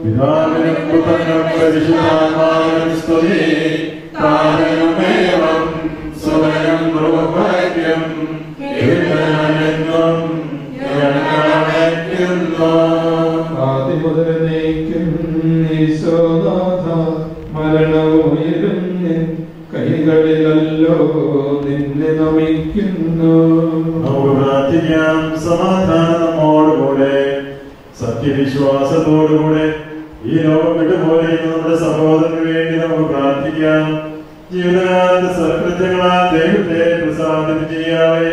പിതാവിനും പുത്രനും പരിശുദ്ധാത്മാവിനും സ്തുതി. താരനുമേവം സ്വയം ബ്രഹ്മൈക്യം എന്നും ആദിമുതലേക്കും ഈശോനാഥ മരണവും ഇരുന്ന് കൈകളിലല്ലോ നിന്നെ നമിക്കുന്നു. നമുക്ക് പ്രാർത്ഥിക്കാം. സമാധാനം നമ്മോടുകൂടെ. സത്യവിശ്വാസത്തോടുകൂടെ ഈ ലോകം വിട്ടുപോലെ നമ്മുടെ സഹോദരന് വേണ്ടി നമുക്ക് പ്രാർത്ഥിക്കാം. ജീവിതകാലത്ത് സൽകൃത്യങ്ങളാൽ ദൈവത്തെ പ്രസാദിപ്പിക്കുകയാവേ.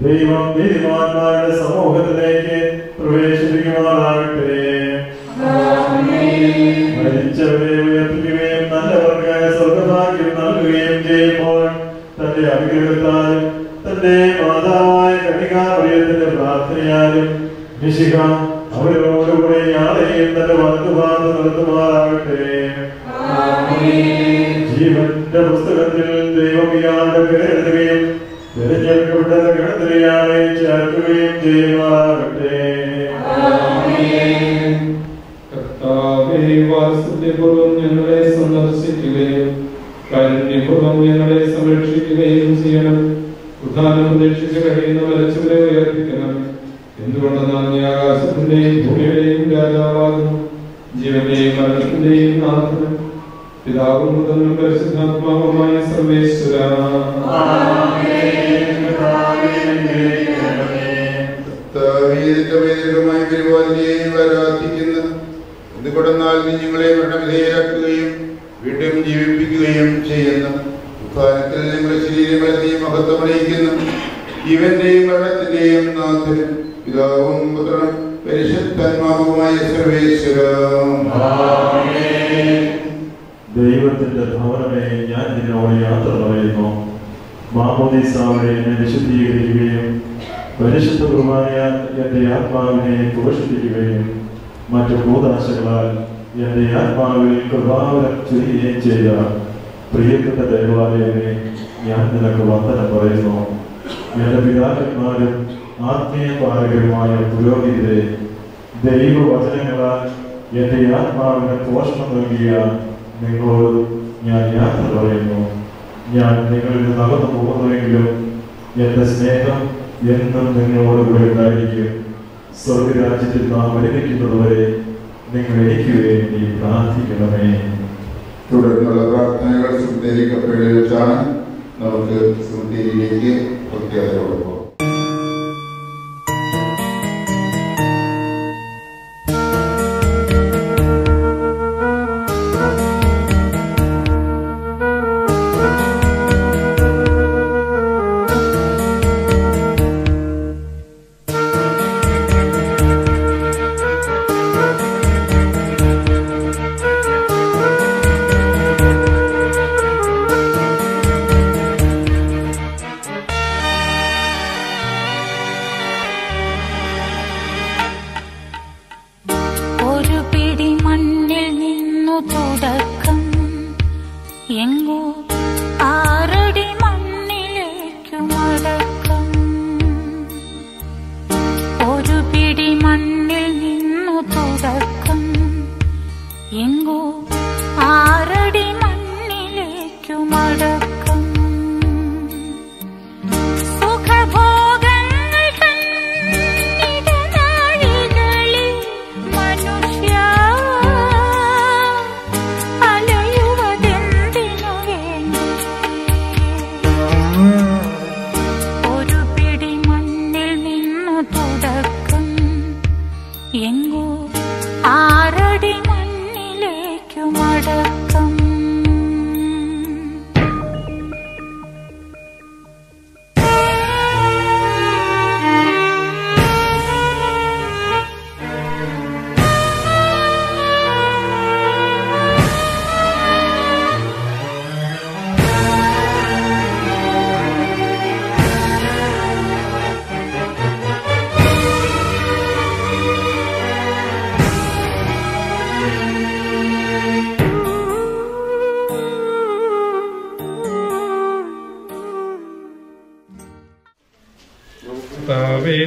ദൈവം നീതിമാന്മാരുടെ സമൂഹത്തിലേക്ക് പ്രവേശിപ്പിക്കുമാറാകട്ടെ. മരിച്ചവരെ ഉയർപ്പിക്കുകയും നല്ലവർക്കായ മിശിഹ അവരോടുകൂടെ ഞാളെയും തന്റെ വലതുഭാഗത്ത് നിർത്തുമാറാകട്ടെ. ജീവന്റെ പുസ്തകത്തിൽ ദൈവം ഇയാളുടെ പേരെഴുതുകയും തിരഞ്ഞെടുക്കപ്പെട്ട ഗണത്തിലെയാളെ ചേർക്കുകയും ചെയ്യുമാറാകട്ടെ. കർത്താവേ, വാത്സല്യപൂർവ്വം ഞങ്ങളെ സന്ദർശിക്കുകയും കാരുണ്യപൂർവ്വം ഞങ്ങളെ സംരക്ഷിക്കുകയും ചെയ്യണം. ഉദ്ധാനം പ്രതീക്ഷിച്ച് കഴിയുന്ന മരിച്ചവരെ ഉയർപ്പിക്കണം. എന്തുകൊണ്ടെന്നാൽ നീ ആകാശത്തിന്റെയും ഭൂമിയുടെയും രാജാവാകുന്നു. ജീവന്റെയും മരണത്തിന്റെയും നാഥനും പിതാവും പുത്രനും പരിശുദ്ധാത്മാവുമായ സർവേശ്വരാ. എന്തുകൊണ്ടെന്നാൽ നീ ഞങ്ങളെ മരണവിധേയരാക്കുകയും വീണ്ടും ജീവിപ്പിക്കുകയും ചെയ്യുന്നു. ഉത്ഥാനത്തിൽ ഞങ്ങളുടെ ശരീരങ്ങളെ നീ മഹത്വമണിയിക്കുന്നു. ജീവന്റെയും മരണത്തിന്റെയും നാഥനും പിതാവും പുത്രനും പരിശുദ്ധാത്മാവുമായ സർവേശ്വരാ. ദൈവത്തിന്റെ ഭവനമേ, ഞാൻ നിന്നോട് യാത്ര പറയുന്നു. മാമോദീസാവെ എന്നെ വിശുദ്ധീകരിക്കുകയും പരിശുദ്ധ കുർബാനയാൽ എന്റെ ആത്മാവിനെ പോഷിപ്പിക്കുകയും മറ്റു ഭൂതാശകളാൽ എന്റെ ആത്മാവിൽ കൃപാവരം ചൊരിയുകയും ചെയ്ത പ്രിയപ്പെട്ട ദേവാലയമേ, ഞാൻ നിനക്ക് വന്ദനം പറയുന്നു. എന്റെ പിതാക്കന്മാരും ആത്മീയ പാരകരുമായ പുരോഹിതരെ, ദൈവവചനങ്ങളാൽ എന്റെ ആത്മാവിന് പോഷണം നൽകിയ നിങ്ങളോട് ഞാൻ യാത്ര പറയുന്നു. ഞാൻ നിങ്ങളിൽ നിന്ന് അകന്നു പോകുന്നുവെങ്കിലും എന്റെ സ്നേഹം എന്നും നിങ്ങളോട് കൂടെ ഉണ്ടായിരിക്കും. സ്വർഗരാജ്യത്തിൽ നാം ഒരുമിക്കുന്നതുവരെ നിങ്ങൾ എനിക്ക് വേണ്ടി പ്രാർത്ഥിക്കണമേ. തുടർന്നുള്ള പ്രാർത്ഥനകൾ സുന്ദരിക്കപ്പള്ളിയിൽ വെച്ചാണ്. നമുക്ക് സുന്ദരിയിലേക്ക് പ്രത്യേകതയോടെ പോകാം.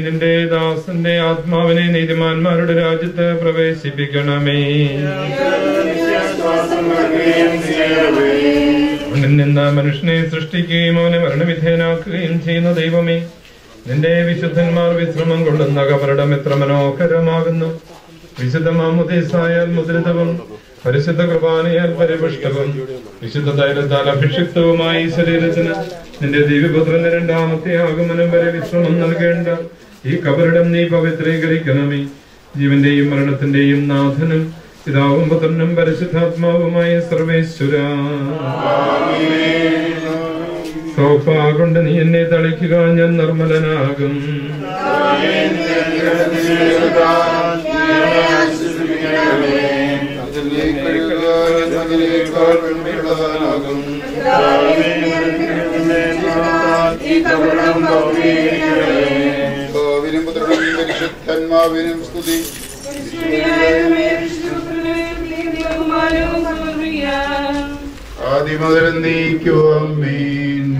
നിന്റെ ദാസന്റെ ആത്മാവിനെ നീതിമാന്മാരുടെ രാജ്യത്ത് പ്രവേശിപ്പിക്കണമേ. മണ്ണിൽ നിന്ന് മനുഷ്യനെ സൃഷ്ടിക്കുകയും അവനെ മരണവിധേയനാക്കുകയും ചെയ്യുന്ന ദൈവമേ, നിന്റെ വിശുദ്ധന്മാർ വിശ്രമം കൊള്ളുന്ന കബറിടം എത്ര മനോഹരമാകുന്നു. വിശുദ്ധ മാമോദീസായാൽ മുദ്രിതവും പരിശുദ്ധ കുർബാനയാൽ പരിപുഷ്ടവും വിശുദ്ധ തൈലത്താൽ അഭിഷിക്തവുമായ ഈ ശരീരത്തിന് നിന്റെ ദിവ്യപുത്രന്റെ രണ്ടാമത്തെ ആഗമനം വരെ വിശ്രമം നൽകേണ്ട ഈ കബറിടം നീ പവിത്രീകരിക്കണമേ. ജീവന്റെയും മരണത്തിന്റെയും നാഥനും പിതാവും പുത്രനും പരിശുദ്ധാത്മാവുമായ സർവേശ്വരാ. സോഫ കൊണ്ട് നീ എന്നെ തളിക്കുക, ഞാൻ നിർമ്മലനാകും. പരിശുദ്ധാത്മാവിനും എന്നേക്കും സ്തുതി. ആദ്യം മുതൽ എന്നേക്കും ആമേൻ.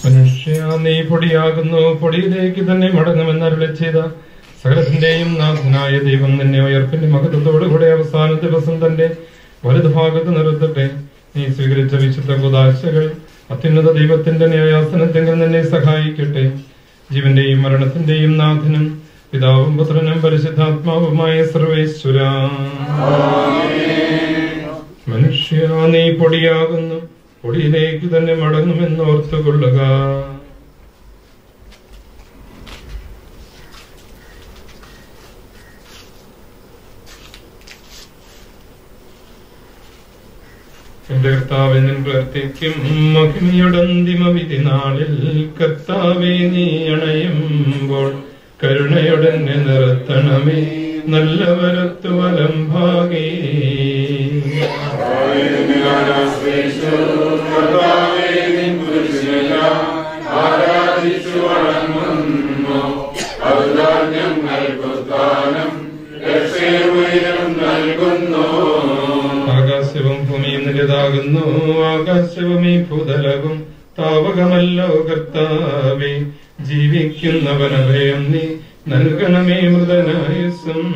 മനുഷ്യ നീ പൊടിയാകുന്നു, പൊടിയിലേക്ക് തന്നെ മടങ്ങുമെന്നരുളി ചെയ്ത സകലത്തിന്റെയും നാഥനായ ദൈവം നിന്നെ ഉയർപ്പിന്റെ മഹത്വത്തോടുകൂടെ അവസാന ദിവസം തന്റെ വലതുഭാഗത്ത് നിർത്തട്ടെ. നീ സ്വീകരിച്ച വിശുദ്ധ കുദാശകൾ അത്യുന്നത ദൈവത്തിന്റെ ന്യായാസനത്തെങ്കിൽ നിന്നെ സഹായിക്കട്ടെ. ജീവന്റെയും മരണത്തിന്റെയും നാഥനും പിതാവും പുത്രനും പരിശുദ്ധാത്മാവുമായ സർവേശ്വര. മനുഷ്യ നീ പൊടിയാകുന്നു, പൊടിയിലേക്ക് തന്നെ മടങ്ങുമെന്ന് ഓർത്തുകൊള്ളുക. എന്റെ കർത്താവെ നിൻ പ്രവർത്തിക്കും മഹിമയുടെ അന്തിമ വിധി നാളിൽ കർത്താവെ നീ അണയുമ്പോൾ കരുണയുടെ നിർത്തണമേ നല്ല വരത്തു വലം ഭാഗേ. ആകാശവും ഭൂമിയും നിലതാകുന്നു, ആകാശവും ഈ ഭൂതലവും താവകമല്ലോ കർത്താവേ. ജീവിക്കുന്നവനഭയം നീ നൽകണമേ മൃതനായുസ്സും.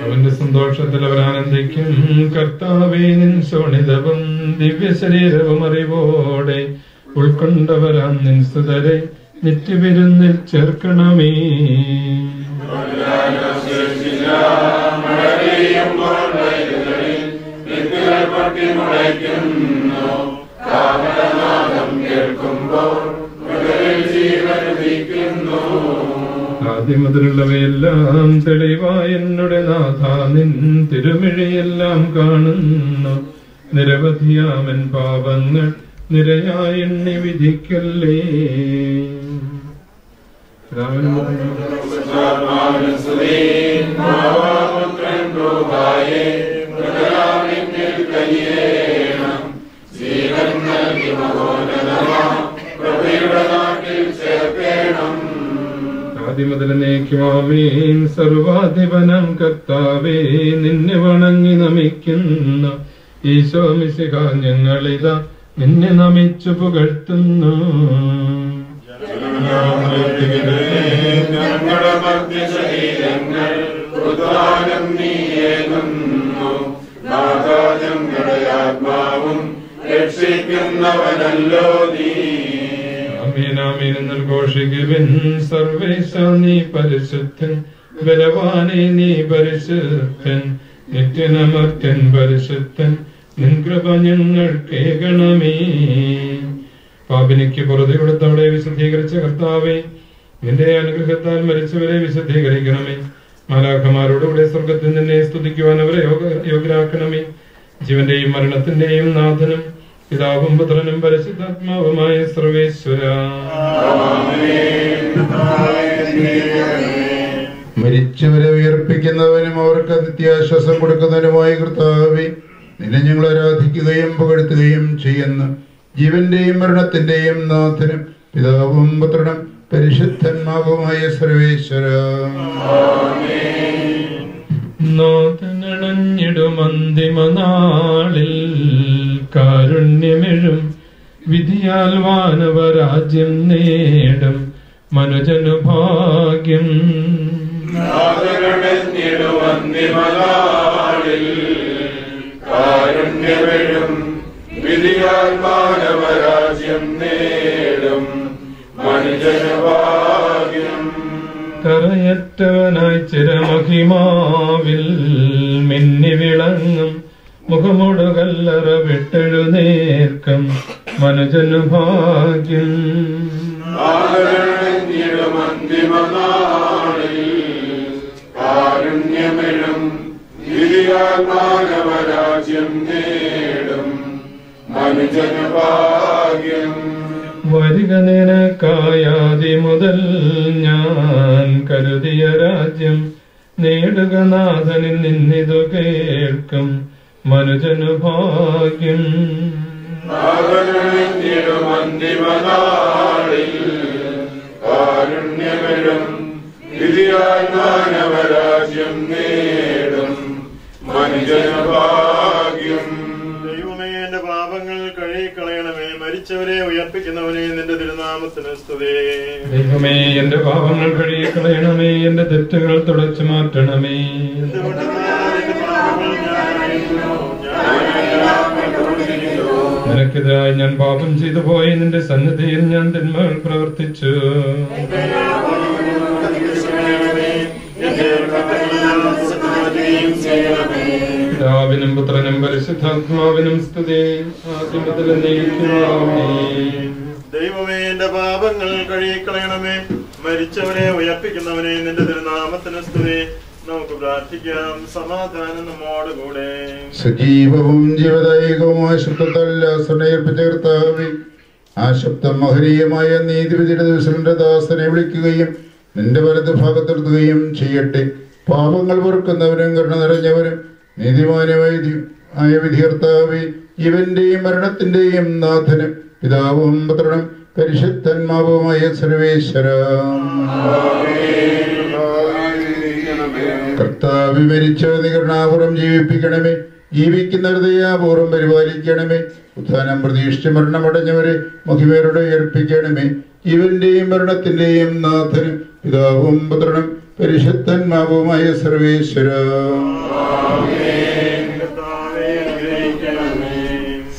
അവന്റെ സന്തോഷത്തിൽ അവർ ആനന്ദിക്കും. കർത്താവേ നിൻ ശോണിതവും ദിവ്യ ശരീരവും അറിവോടെ ഉൾക്കൊണ്ടവരാൻ നിൻ സുതരെ നിത്യവിരുന്നിൽ ചേർക്കണമേ. ആദ്യം മുതലുള്ളവയെല്ലാം തെളിവായ എന്നുടെ നാഥ നിൻ തിരുമിഴിയെല്ലാം കാണുന്നു. നിരവധിയാമൻ പാപങ്ങൾ നിരയായി എണ്ണി വിധിക്കല്ലേ. ആദ്യം മുതൽ എന്നേക്കുമാമേൻ. സർവാധിപനം കർത്താവേ നിന്നെ വണങ്ങി നമിക്കുന്നു. ഈശോ മിശിഹ ഞങ്ങളിതാ നിന്നെ നമിച്ചു പുകഴ്ത്തുന്നു. ആമീൻ ഘോഷിക്കുവിൻ. സർവേശ നീ പരിശുദ്ധൻ, ബലവാനെ നീ പരിശുദ്ധൻ, നിത്യനമർത്യൻ പരിശുദ്ധൻ, നിൻ കൃപ ഞങ്ങൾക്കേകണമേ. പാപിനിക്ക് പുറത്തു കൊടുത്തവളെ വിശുദ്ധീകരിച്ച കർത്താവേ നിന്റെ അനുഗ്രഹത്താൽ മരിച്ചവരെ വിശുദ്ധീകരിക്കണമേ. മാലാഖമാരോടുകൂടെ സ്വർഗത്തിൽ നിന്നെ സ്തുതിക്കുവാൻ അവരെ യോഗ്യരാക്കണമേ. ജീവന്റെയും മരണത്തിന്റെയും നാഥനും പിതാവും പുത്രനും പരിശുദ്ധാത്മാവുമായ സർവേശ്വര. മരിച്ചവരെ ഉയർപ്പിക്കുന്നവനും അവർക്ക് നിത്യാശ്വാസം കൊടുക്കുന്നതിനുമായ കർത്താവേ നിന്നെ ഞങ്ങൾ ആരാധിക്കുകയും പുകഴ്ത്തുകയും ചെയ്യുന്നു. ജീവന്റെയും മരണത്തിന്റെയും നാഥനും പിതാവും പുത്രനും പരിശുദ്ധന്മാവുമായ സർവേശ്വര. നാഥനണഞ്ഞിടും അന്തിമ നാളിൽ കാരുണ്യമെഴും വിധിയാൽ വാനവരാജ്യം നേടും മനുജനു ഭാഗ്യം. നാഥകടഞ്ഞിടുവന്തിമനാളിൽ കാരുണ്യമെഴും വിധിയാൽ മാനവരാജ്യം നേടും മനുജനഭാഗ്യം. കറയറ്റവനായി ചിരമഹിമാവിൽ മിന്നി വിളങ്ങും മുഖമോട് കല്ലറ വിട്ടെഴുന്നേൽക്കും മനുജനു ഭാഗ്യം. അന്തിമനാളിൽ കാരുണ്യമെഴും വിധിയാൽ മാനവരാജ്യം നേടും മനുജനഭാഗ്യം. വരിക നിനക്കായാതി മുതൽ ഞാൻ കരുതിയ രാജ്യം നേടുക നാഥനിൽ നിന്നിതു കേൾക്കും മനുജനു ഭാഗ്യം. അന്തിമനാളിൽ കാരുണ്യമെഴും വിധിയാൽ മാനവരാജ്യം നേടും മനുജനഭാഗ്യം. ദൈവമേ, എന്റെ പാപങ്ങൾ കഴുകിക്കളയണമേ. മരിച്ചവരെ ഉയർപ്പിക്കുന്നവനെ നിന്റെ തിരുനാമത്തിന് സ്തുതി. ദൈവമേ, എന്റെ പാപങ്ങൾ കഴുകിക്കളയണമേ, എന്റെ തെറ്റുകൾ തുടച്ചു മാറ്റണമേ. നിനക്കെതിരായി ഞാൻ പാപം ചെയ്തു പോയി, നിന്റെ സന്നിധിയിൽ ഞാൻ തിന്മകൾ പ്രവർത്തിച്ചു. പിതാവിനും പുത്രനും പരിശുദ്ധാത്മാവിനും സ്തുതി, ആദ്യം മുതൽ എന്നേക്കും ആമേൻ. ദൈവമേ, എന്റെ പാപങ്ങൾ കഴുകിക്കളയണമേ. മരിച്ചവരെ ഉയർപ്പിക്കുന്നവനെ നിന്റെ തിരുനാമത്തിന് സ്തുതി. നമുക്ക് പ്രാർത്ഥിക്കാം. സമാധാനം നമ്മോടുകൂടെ. സജീവവും ജീവദായകവുമായ ശബ്ദത്താൽ ആശ്രയേൽപ്പിച്ച കർത്താവേ, ആ ശബ്ദം മഹനീയമായ നീതിവിധിയുടെ ദിവസത്തിന്റെ ദാസനെ വിളിക്കുകയും നിന്റെ വലത് ഭാഗത്തിർത്തുകയും ചെയ്യട്ടെ. പാപങ്ങൾ പൊറുക്കുന്നവരും കരുണ നിറഞ്ഞവരും നീതിമാനുമായ വിധികർത്താവേ, ഇവന്റെയും മരണത്തിന്റെയും നാഥനും പിതാവും പുത്രനും പരിശുദ്ധന്മാവുമായ സർവേശ്വര, കർത്താവ് മരിച്ച നികരണാപൂർവം ജീവിപ്പിക്കണമേ. ജീവിക്കുന്ന ഹൃദയാപൂർവം പരിപാലിക്കണമേ. ഉത്ഥാനം പ്രതീക്ഷിച്ച് മരണമടഞ്ഞവരെ മഹിമയോടെ ഉയർപ്പിക്കണമേ. ഇവന്റെയും മരണത്തിന്റെയും നാഥനും പിതാവും പുത്രനും പരിശുദ്ധന്മാവുമായ സർവേശ്വര,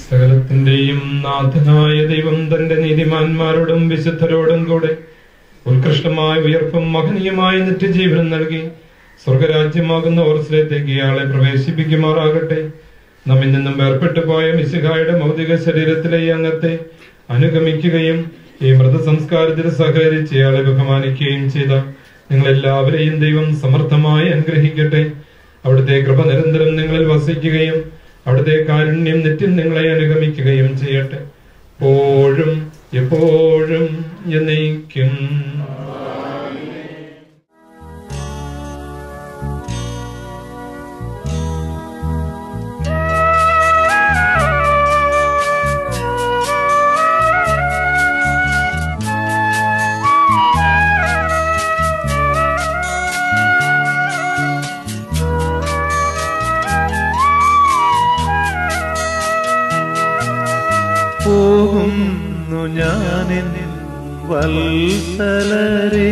സകലത്തിന്റെയും നാഥനായ ദൈവം തന്റെ നീതിമാന്മാരോടും വിശുദ്ധരോടും കൂടെ ഉത്കൃഷ്ടമായ ഉയർപ്പും മഹനീയമായ നിത്യജീവനം നൽകി സ്വർഗരാജ്യമാകുന്ന ഓർസിലേക്ക് ഇയാളെ പ്രവേശിപ്പിക്കുമാറാകട്ടെ. നമ്മിൽ നിന്നും വേർപെട്ടു പോയ മിശിഹായുടെ ഭൗതിക ശരീരത്തിലെ ഈ അംഗത്തെ അനുഗമിക്കുകയും ഈ മൃതസംസ്കാരത്തിൽ സഹകരിച്ച് ഇയാളെ ബഹുമാനിക്കുകയും ചെയ്ത നിങ്ങളെല്ലാവരെയും ദൈവം സമർത്ഥമായി അനുഗ്രഹിക്കട്ടെ. അവിടുത്തെ കൃപ നിരന്തരം നിങ്ങളിൽ വസിക്കുകയും അവിടുത്തെ കാരുണ്യം നിത്യം നിങ്ങളെ അനുഗമിക്കുകയും ചെയ്യട്ടെ, എപ്പോഴും എപ്പോഴും എന്നേക്കും. പോകുന്നു ഞാനെൻ വത്സലരേ,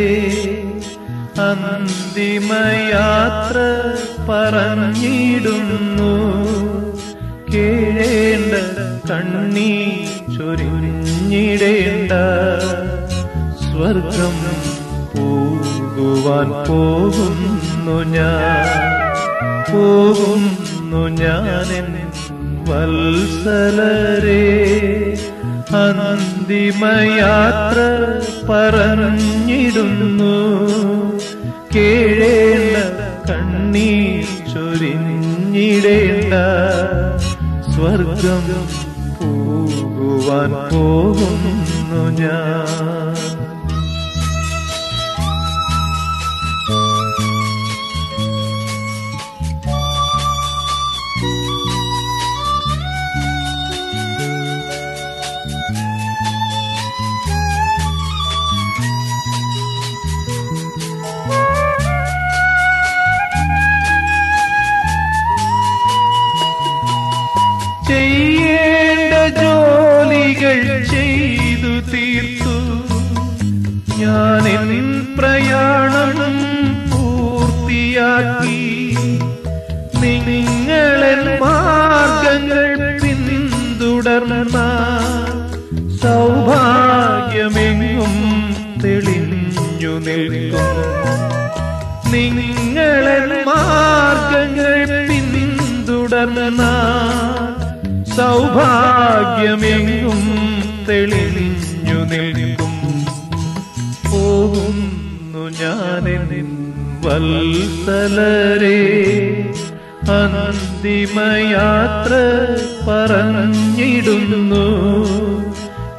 അന്തിമയാത്ര പറഞ്ഞിടുന്നു. കേഴേണ്ട കണ്ണീർ ചൊരിഞ്ഞിടേണ്ട, സ്വർഗം പോകുവാൻ പോകുന്നു ഞാനെൻ വത്സലരേ, അന്തിമയാത്ര പറഞ്ഞിടുന്നു. കേഴേണ്ട കണ്ണീർ ചൊരിഞ്ഞിടേണ്ട, സ്വർഗം പോകുവാൻ പോകുന്നു ഞാൻ. ചെയ്യേണ്ട ജോലികൾ ചെയ്തു തീർത്തു ഞാനെൻ പ്രയാണം പൂർത്തിയാക്കി. വഴിയാക്കി നിങ്ങളെ മാർഗങ്ങൾ പിന്തുടർന്ന സൗഭാഗ്യമെങ്ങും തെളിഞ്ഞു നിൽക്കും. നിങ്ങളെ മാർഗങ്ങൾ പിന്തുടർന്ന സൗഭാഗ്യമെങ്ങും തെളിഞ്ഞു നിൽക്കും. പോകുന്നു ഞാനെൻ വത്സലരേ, അന്തിമയാത്ര പറഞ്ഞിടുന്നു.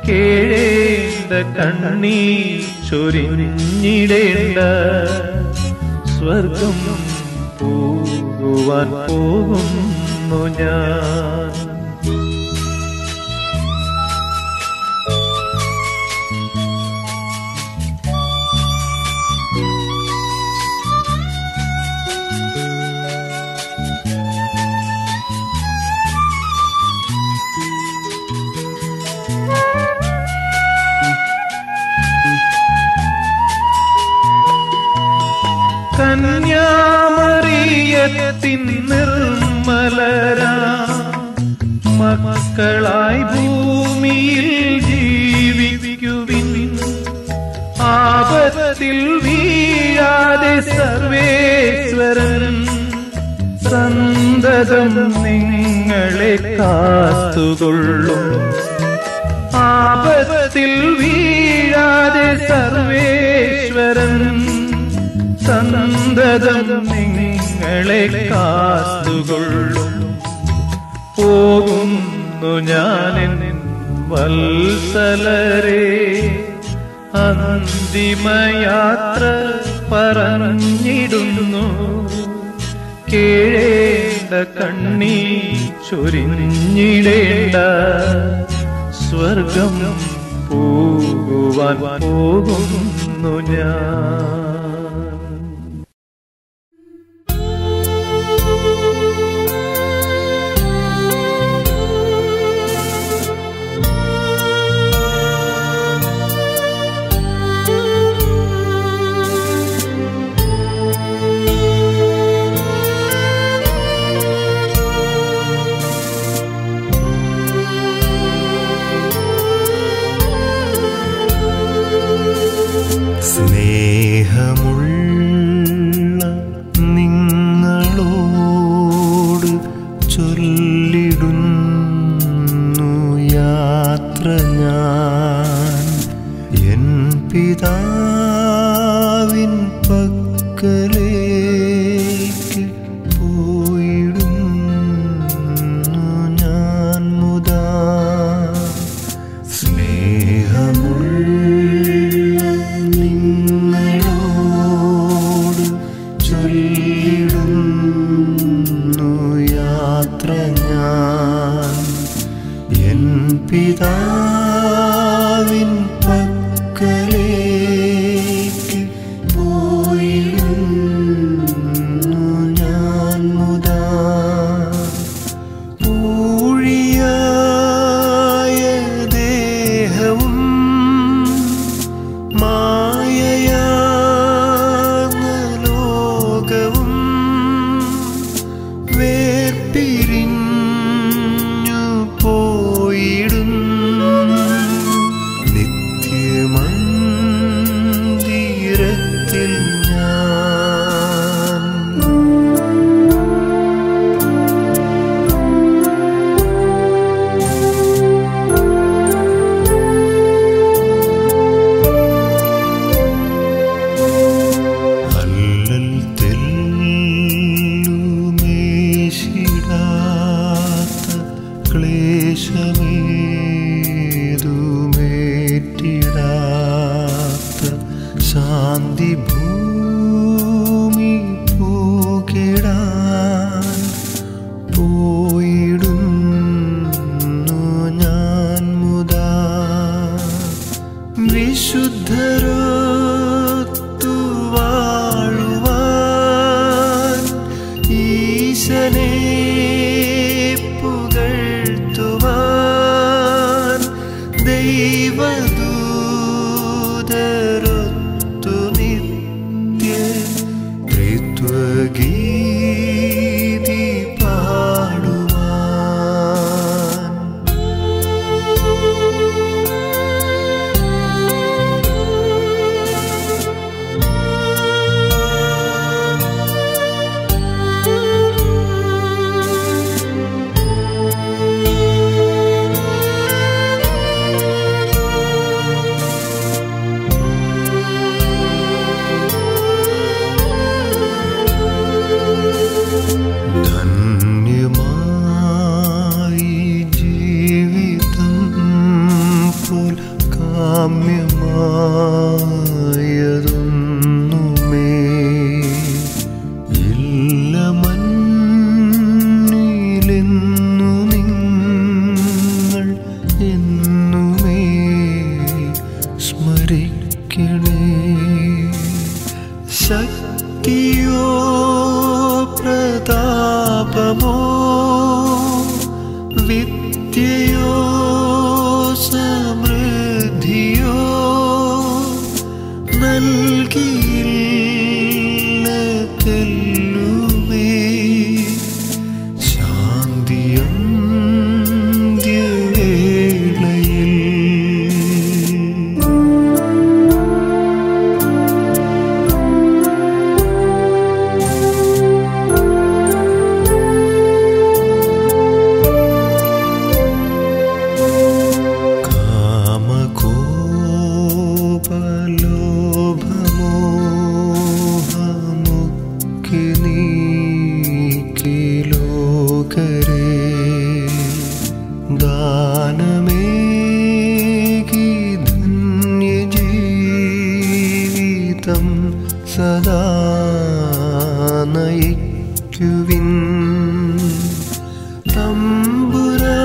കേഴേണ്ട കണ്ണീർ ചൊരിഞ്ഞിടേണ്ട, സ്വർഗം പോകുവാൻ പോകുന്നു ഞാൻ. കന്യാമറിയത്തിൻ നിർമ്മലരാ മക്കളായി ഭൂമിയിൽ ജീവിക്കുവിൻ. ആപത്തിൽ വീഴാതെ സർവേശ്വരൻ സന്തതം നിങ്ങളെ കാത്തുകൊള്ളും. ആപത്തിൽ വീഴാതെ സർവേശ്വരൻ സന്തതം നിങ്ങളെ കാത്തുകൊള്ളും. പോകുന്നു ഞാനെൻ വത്സലരേ, അന്തിമയാത്ര പറഞ്ഞിടുന്നു. കേഴേണ്ട കണ്ണീർ ചൊരിഞ്ഞിടേണ്ട, സ്വർഗം പോകുവാൻ പോകുന്നു ഞാൻ. സ്നേഹമുള്ള നിങ്ങളോട് ചൊല്ലിടുന്നു യാത്ര ഞാൻ. എൻ പിതാവിൻ പക്കലേക്ക് പോയിടുന്നു ഞാൻ മുതാ. സ്നേഹമുള്ള നിങ്ങളോട് ചൊല്ലിടുന്നു യാത്ര ഞാൻ. എൻ പിതാവിൻ പക്കലേക്ക് പോയിടുന്നു ഞാൻ മുതാ. ഊഴിയായ ദേഹവും മായയാർന്ന ലോകവും വേർപിരിഞ്ഞു പോയിടും. നിത്യമന്ദിരത്തിൽ ഞാൻ. അല്ലൽ തെല്ലുമേശിടാത്ത ക്ലേശമേതുമേറ്റിടാത്ത ശാന്തി ഭൂമി പൂകിടാൻ പോയിടുന്നു ഞാൻ മുതാ. വിശുദ്ധരൊത്തു വാഴുവാൻ ഈശനെ പുകഴ്ത്തുവാൻ ദൈവദൂതരൊത്തു നിത്യ ത്രിത്വ വിദ്യയോ സമൃദ്ധിയോ നൽകിയില്ല തെല്ലുമേ ശാന്തിയന്ത്യവേളയിൽ. കാമകോപലോഭമോഹമൊക്കെ നീക്കി ലോകരെ ദാനമേകി ധന്യജീവിതം സദാ നയിക്കുവിൻ. തമ്പുരാന്റെ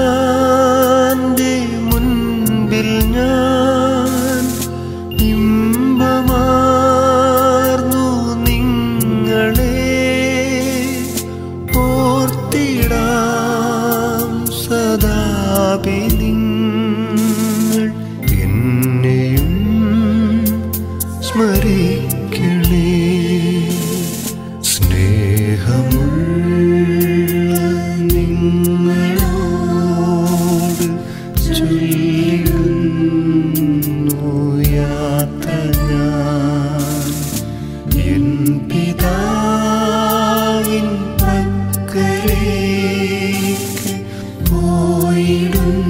മുൻപിൽ ഞാൻ ഇമ്പമാർന്നു നിങ്ങളെ ഓർത്തിടാം സദാപി നിങ്ങൾ എന്നെയും സ്മരിക്കണേ. സ്നേഹമുള്ള നിങ്ങളോട് ചൊല്ലുന്നു യാത്ര ഞാൻ എൻ പിതാവിൻ പക്കലേക്ക് പോയിടുന്നു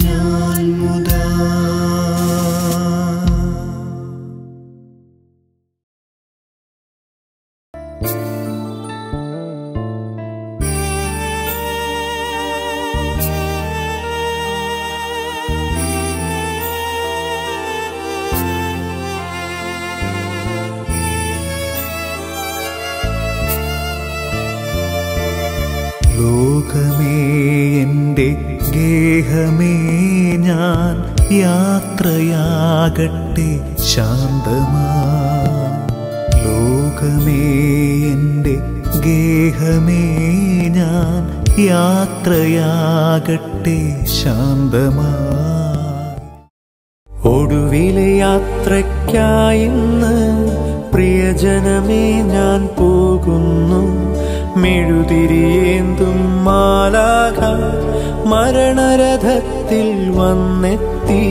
ഞാൻ മുതാ. ലോകമേ എൻ്റെ ഗേഹമേ ഞാൻ യാത്രയാകട്ടെ ശാന്തമായി. ലോകമേ എൻ്റെ ഗേഹമേ ഞാൻ യാത്രയാകട്ടെ ശാന്തമായി. ഒടുവിലെ യാത്രയ്ക്കായിന്ന് പ്രിയജനമേ ഞാൻ പോകുന്നു. മെഴുതിരിയേന്തും മാലാഖ മരണരഥത്തിൽ വന്നെത്തി.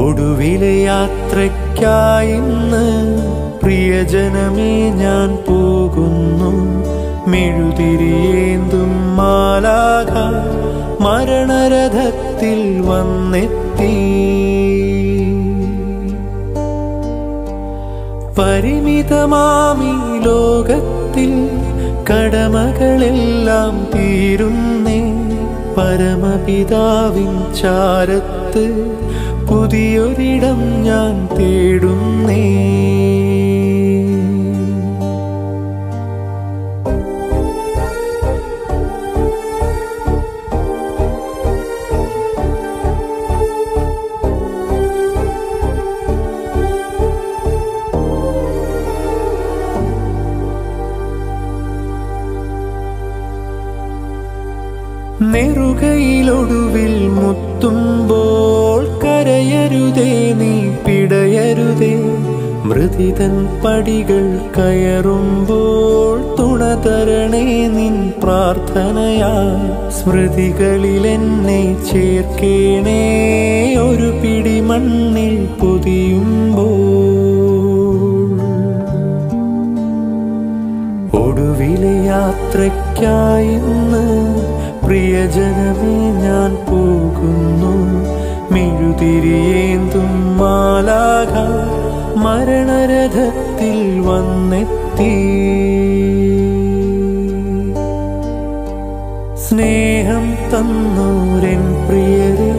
ഒടുവിലെ യാത്രയ്ക്കായിന്ന് പ്രിയജനമേ ഞാൻ പോകുന്നു. മെഴുതിരിയേന്തും മാലാഖ മരണരഥത്തിൽ വന്നെത്തി. പരിമിതമാമീ ലോകത്തിൽ കടമകളെല്ലാം തീരുന്നേ. പരമപിതാവിൻ ചാരത്ത് പുതിയൊരിടം ഞാൻ തേടുന്നേ. നെറുകയിലൊടുവിൽ മുത്തുമ്പോൾ കരയരുതേ നീ പിടയരുതേ. മൃതിതൻ പടികൾ കയറുമ്പോൾ തുണതരണേ നിൻ പ്രാർത്ഥനയാ. സ്മൃതികളിൽ എന്നെ ചേർക്കേണേ ഒരു പിടി മണ്ണിൽ പൊതിയുമ്പോൾ. ഒടുവിലെ യാത്രയ്ക്കായിന്ന് പ്രിയജനമേ ഞാൻ പോകുന്നു. മെഴുതിരിയേന്തും മാലാഖ മരണരഥത്തിൽ വന്നെത്തി. സ്നേഹം തന്നോരൻ പ്രിയരെ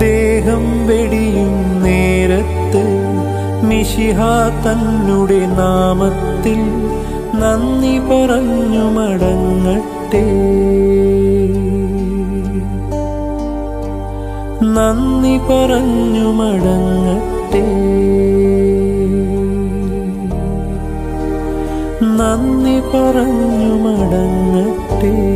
ദേഹം വെടിയും നേരത്ത് മിശിഹാ തന്നുടെ നാമത്തിൽ നന്ദി പറഞ്ഞു മടങ്ങട്ടെ. നന്ദി പറഞ്ഞു മടങ്ങട്ടെ. നന്ദി പറഞ്ഞു മടങ്ങട്ടെ.